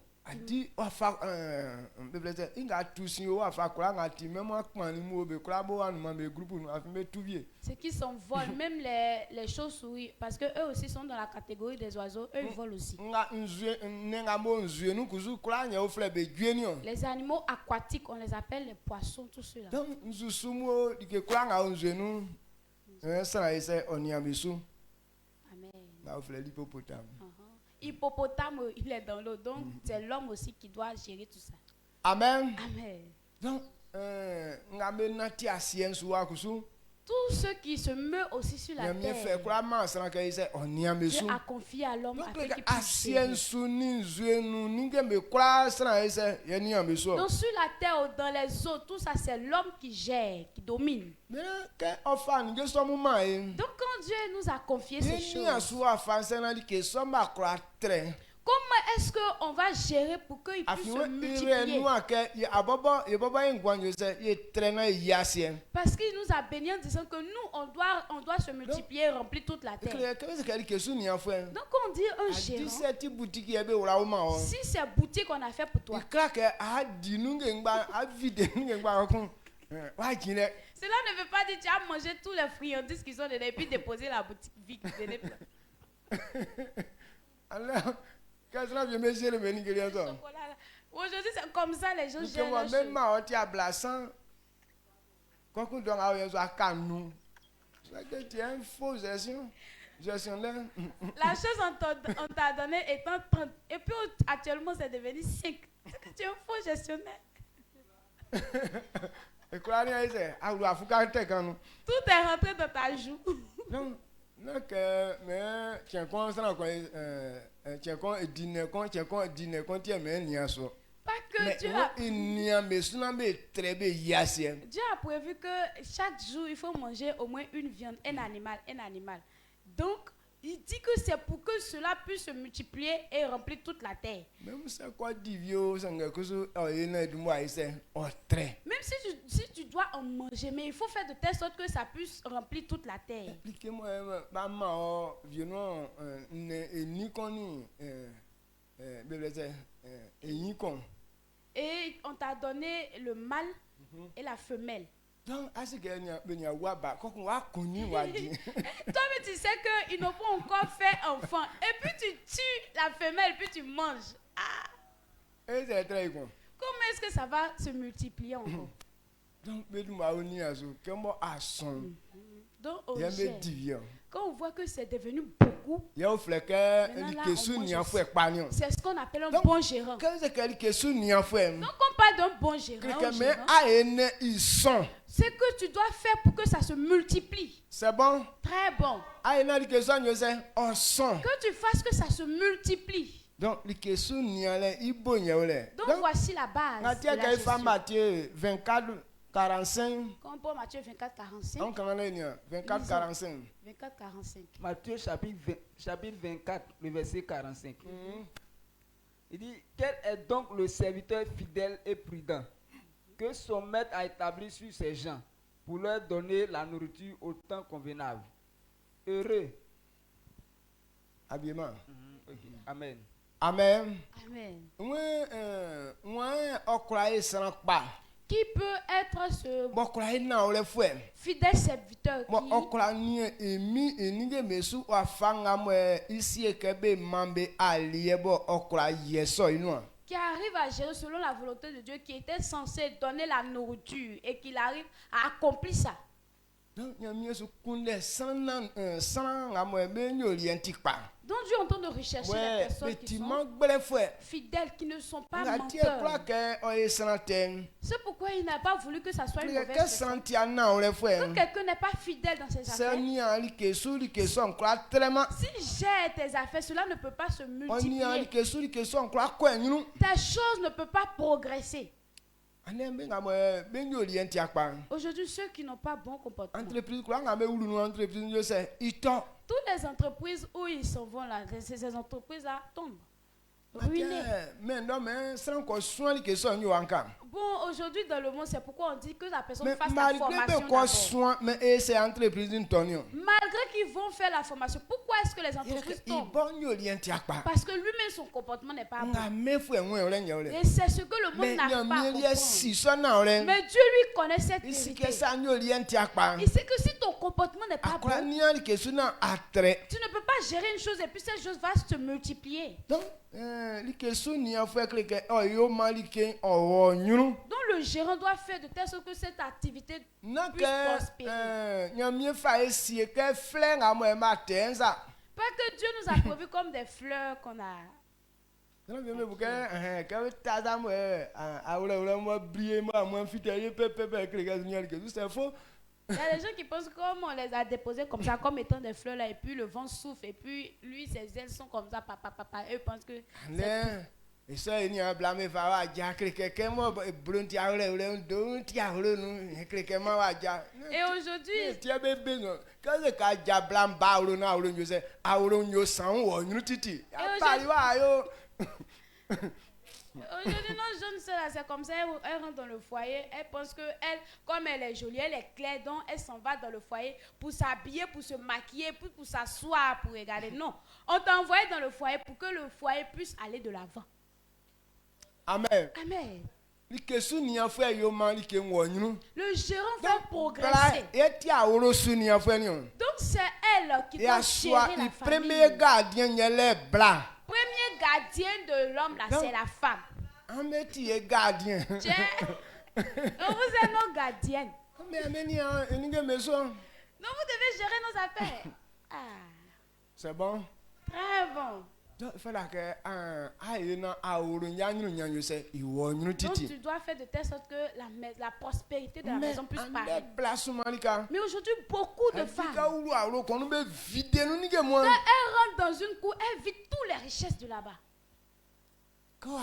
Ceux qui s'envolent, même les chauves-souris, parce que eux aussi sont dans la catégorie des oiseaux, eux ils volent aussi. Les animaux aquatiques, on les appelle les poissons, tout cela. Amen. Hippopotame, il est dans l'eau, donc c'est l'homme aussi qui doit gérer tout ça. Amen. Amen. Donc, tous ceux qui se meuvent aussi sur la terre, Dieu a confié à l'homme afin qu'il puisse gérer. Donc sur la terre, dans les eaux, tout ça c'est l'homme qui gère, qui domine. Donc quand Dieu nous a confié ces choses, comment est-ce qu'on va gérer pour qu'il puisse se multiplier? Parce qu'il nous a bénis en disant que nous, on doit se multiplier et remplir toute la terre. Donc on dit un gérant, si c'est boutique qu'on a fait pour toi, cela ne veut pas dire que tu as mangé tous les friandises qui sont dedans et puis déposer la boutique vide. Alors, aujourd'hui, c'est comme ça, les gens gèrent leurs choses. La chose on t'a donné étant 30. Et puis actuellement, c'est devenu 5. Tu es un faux gestionnaire. Tout est rentré dans ta joue. Pas que Dieu a prévu que chaque jour il faut manger au moins une viande, un animal. Donc il dit que c'est pour que cela puisse se multiplier et remplir toute la terre. Même si tu dois en manger, mais il faut faire de telle sorte que ça puisse remplir toute la terre. Et on t'a donné le mâle et la femelle. Toi, mais tu sais qu'ils n'ont pas encore fait enfant. Et puis tu tues la femelle, puis tu manges. Ah. Comment est-ce que ça va se multiplier encore? Donc, au Niger, quand on voit que c'est devenu beaucoup, c'est ce qu'on appelle un bon gérant. Donc, on parle d'un bon gérant. C'est que tu dois faire pour que ça se multiplie. C'est bon? Très bon. Que tu fasses que ça se multiplie. Donc, voici la base. Matthieu 24, 45. Comme pour Matthieu 24, 45. 24, 45. 24, 45. Matthieu chapitre 24, le verset 45. Il dit, quel est donc le serviteur fidèle et prudent que son maître a établi sur ses gens pour leur donner la nourriture au temps convenable? Heureux. Habillement. Okay. Amen. Amen. Amen. Qui peut être ce fidèle serviteur qui arrive à gérer selon la volonté de Dieu, qui était censé donner la nourriture et qu'il arrive à accomplir ça? Donc Dieu est en train de rechercher les personnes qui sont fidèles, qui ne sont pas menteurs. C'est pourquoi il n'a pas voulu que ça soit une mauvaise personne. Quand quelqu'un n'est pas fidèle dans ses affaires, si j'ai tes affaires, cela ne peut pas se multiplier. Ta chose ne peut pas progresser. Aujourd'hui, ceux qui n'ont pas bon comportement, toutes les entreprises où ils s'en vont là, ces entreprises-là tombent. Ruinées. Bon, aujourd'hui dans le monde, c'est pourquoi on dit que la personne fasse la formation d'abord. Malgré qu'ils vont faire la formation, pourquoi est-ce que les entreprises tombent? Parce que lui-même, son comportement n'est pas bon. Et c'est ce que le monde n'a pas compris. Mais Dieu lui connaît cette vérité. Il sait que si ton comportement n'est pas bon, tu ne peux pas gérer une chose et puis cette chose va se multiplier. Donc le gérant doit faire de telle sorte que cette activité puisse prospérer. Pas que Dieu nous a prévu comme des fleurs qu'on a. C'est faux. Il y a des gens qui pensent comme on les a déposés comme ça, comme étant des fleurs là, et puis le vent souffle, et puis lui, ses ailes sont comme ça, papa. Eux pensent que. Et aujourd'hui, aujourd'hui, nos jeunes sœurs, c'est comme ça, elles rentrent dans le foyer, elles pensent que elle, comme elle est jolie, elle est claire, donc elle s'en va dans le foyer pour s'habiller, pour se maquiller, pour s'asseoir, pour regarder. Non, on t'a envoyé dans le foyer pour que le foyer puisse aller de l'avant. Amen. Amen. Le gérant va progresser. Donc c'est elle qui doit gérer la famille. Premier gardien de l'homme là, c'est la femme. Gardien. Donc vous êtes nos gardiennes. Donc vous devez gérer nos affaires. C'est bon? Très bon. Donc tu dois faire de telle sorte que la prospérité de la maison puisse paraître. Mais aujourd'hui, beaucoup de femmes, quand elles rentrent dans une cour, elles vident toutes les richesses de là-bas. Quand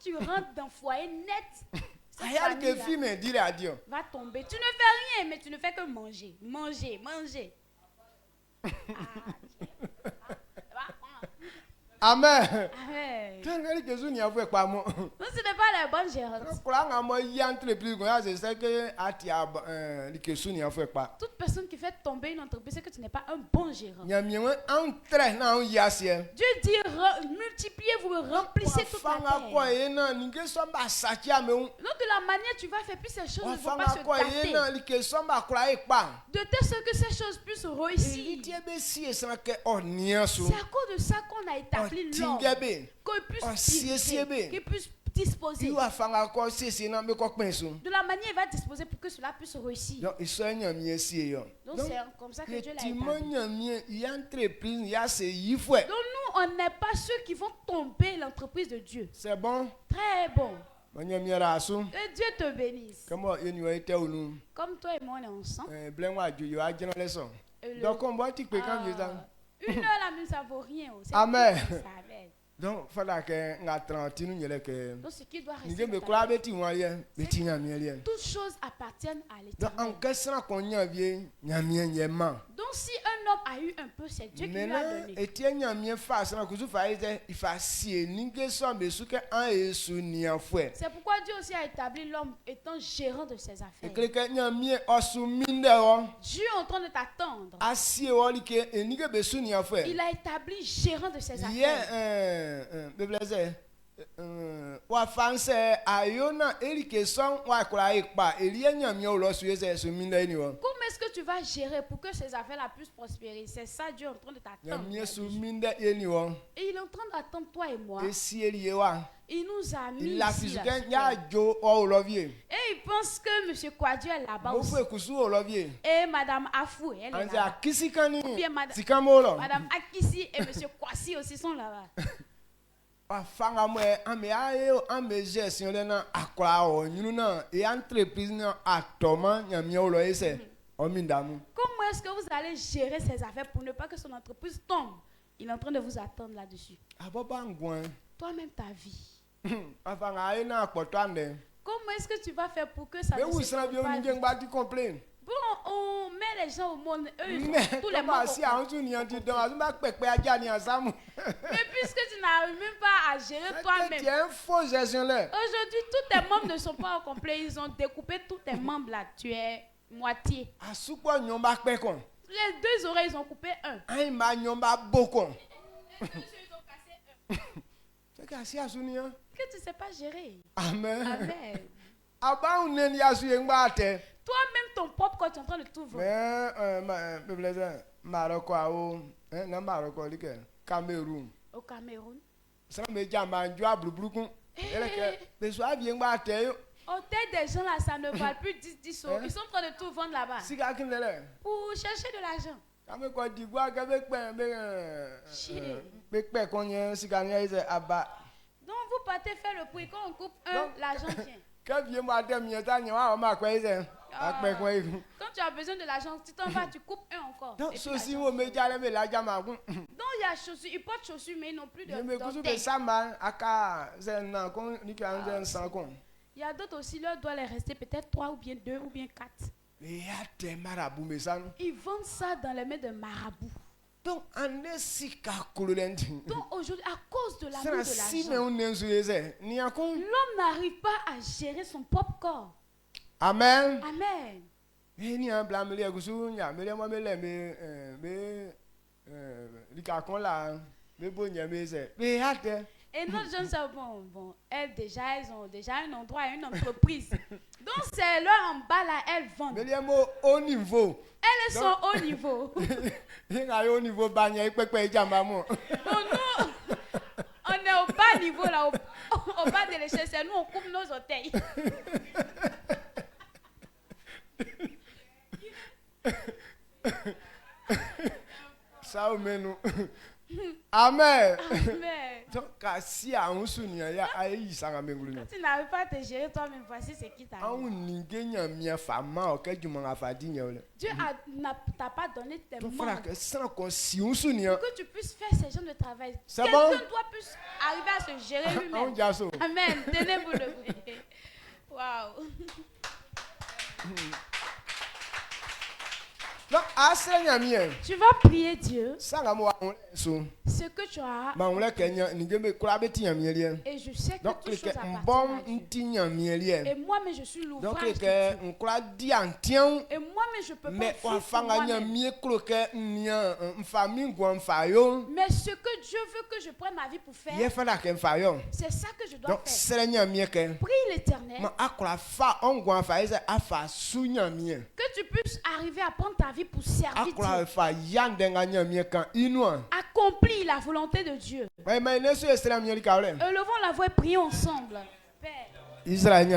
tu rentres dans le foyer net, va tomber. Tu ne fais rien, mais tu ne fais que manger. Amen. Amen. Donc, ce n'est pas la bonne gérance. Toute personne qui fait tomber une entreprise, c'est que tu n'es pas un bon gérant. Dieu dit multipliez-vous, remplissez toute la terre. Donc de la manière tu vas faire, plus ces choses ne vont pas se gâter. De telle sorte que ces choses puissent réussir. C'est à cause de ça qu'on a établi l'homme. Qu'il puisse disposer. De la manière il va disposer pour que cela puisse réussir. Donc c'est comme ça que Dieu l'a établi. Donc nous, on n'est pas ceux qui vont tomber l'entreprise de Dieu. C'est bon? Très bon. Que Dieu te bénisse. Comme toi et moi on est ensemble. Donc on voit que une heure là même ça vaut rien. Amen. Donc ce qui doit rester toutes choses appartiennent à l'Éternel. Donc si un homme a eu un peu, c'est Dieu qui lui a donné. C'est pourquoi Dieu aussi a établi l'homme étant gérant de ses affaires. Dieu est en train de t'attendre. Il a établi gérant de ses affaires. Comment est-ce que tu vas gérer pour que ces affaires-là puissent prospérer? C'est ça Dieu est en train de t'attendre. Et il est en train d'attendre toi et moi. Il nous a mis ici. Et il pense que M. Kwadju est là-bas aussi. Et Mme Afou, elle est là-bas. Ou bien Mme Akissi et M. Kwasi aussi sont là-bas. Comment est-ce que vous allez gérer ces affaires pour ne pas que son entreprise tombe? Il est en train de vous attendre là-dessus. Toi-même ta vie. Comment est-ce que tu vas faire pour que ça ne se passe pas? Bon, on met les gens au monde, eux, tous les membres. Mais puisque tu n'arrives même pas à gérer toi-même. Aujourd'hui, tous tes membres ne sont pas au complet. Ils ont découpé tous tes membres là. Tu es moitié. Les deux oreilles, ils ont coupé un. Les deux yeux, ils ont cassé un. Que tu ne sais pas gérer. Amen. Amen. Toi-même, ton propre corps, tu es en train de tout voir. Cameroun. Au Cameroun. Au tête des gens là, ça ne valent plus 10 euros. Ils sont en train de tout vendre là-bas. Pour chercher de l'argent. Donc vous partez faire le prix. Quand on coupe un, l'argent vient. Quand tu as besoin de l'argent, tu t'en vas, tu coupes un encore. Donc il y a chaussures, ils portent chaussures mais ils n'ont plus de il y a d'autres aussi, leur doit les rester peut-être 3 ou bien 2 ou bien 4. Ils vendent ça dans les mains de marabouts. Donc aujourd'hui, à cause de l'amour de l'argent, l'homme n'arrive pas à gérer son propre corps. Amen. Amen. Et notre jeune sœur, bon, elles ont déjà un endroit, une entreprise. Donc c'est là en bas là, elles vendent. Elles sont au niveau. Bon, nous, on est au bas niveau là, au bas de l'échelle. C'est nous, on coupe nos orteils. Ça au menu. Amen. Amen. Donc, si tu n'arrives pas à te gérer toi-même, voici ce qui t'arrive. Dieu t'a pas donné tes membres pour que tu puisses faire ces genres de travail. Quelqu'un doit plus arriver à se gérer lui-même. Amen. Tenez-vous le bruit. Waouh. Tu vas prier Dieu. Ce que tu as. Et je sais que toutes choses appartiennent à Dieu. Et moi-même je suis l'ouvrage de Dieu. Et moi-même je peux pas vivre pour moi-même. Mais ce que Dieu veut que je prenne ma vie pour faire, c'est ça que je dois faire. Prie l'Éternel. Que tu puisses arriver à prendre ta vie pour servir Dieu. Accomplis la volonté de Dieu. Élevons la voix et prions ensemble. Père. Israël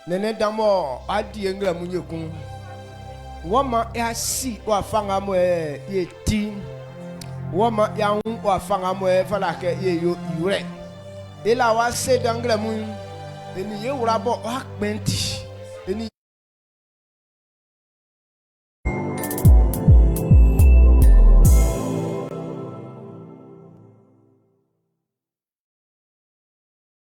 nene damo adi engla munyekun wama ya si wa fanga mo yeti wama ya un wa fanga mo fala ke ye yo ire ila wa se dangla mun eni ye wura bo wa penti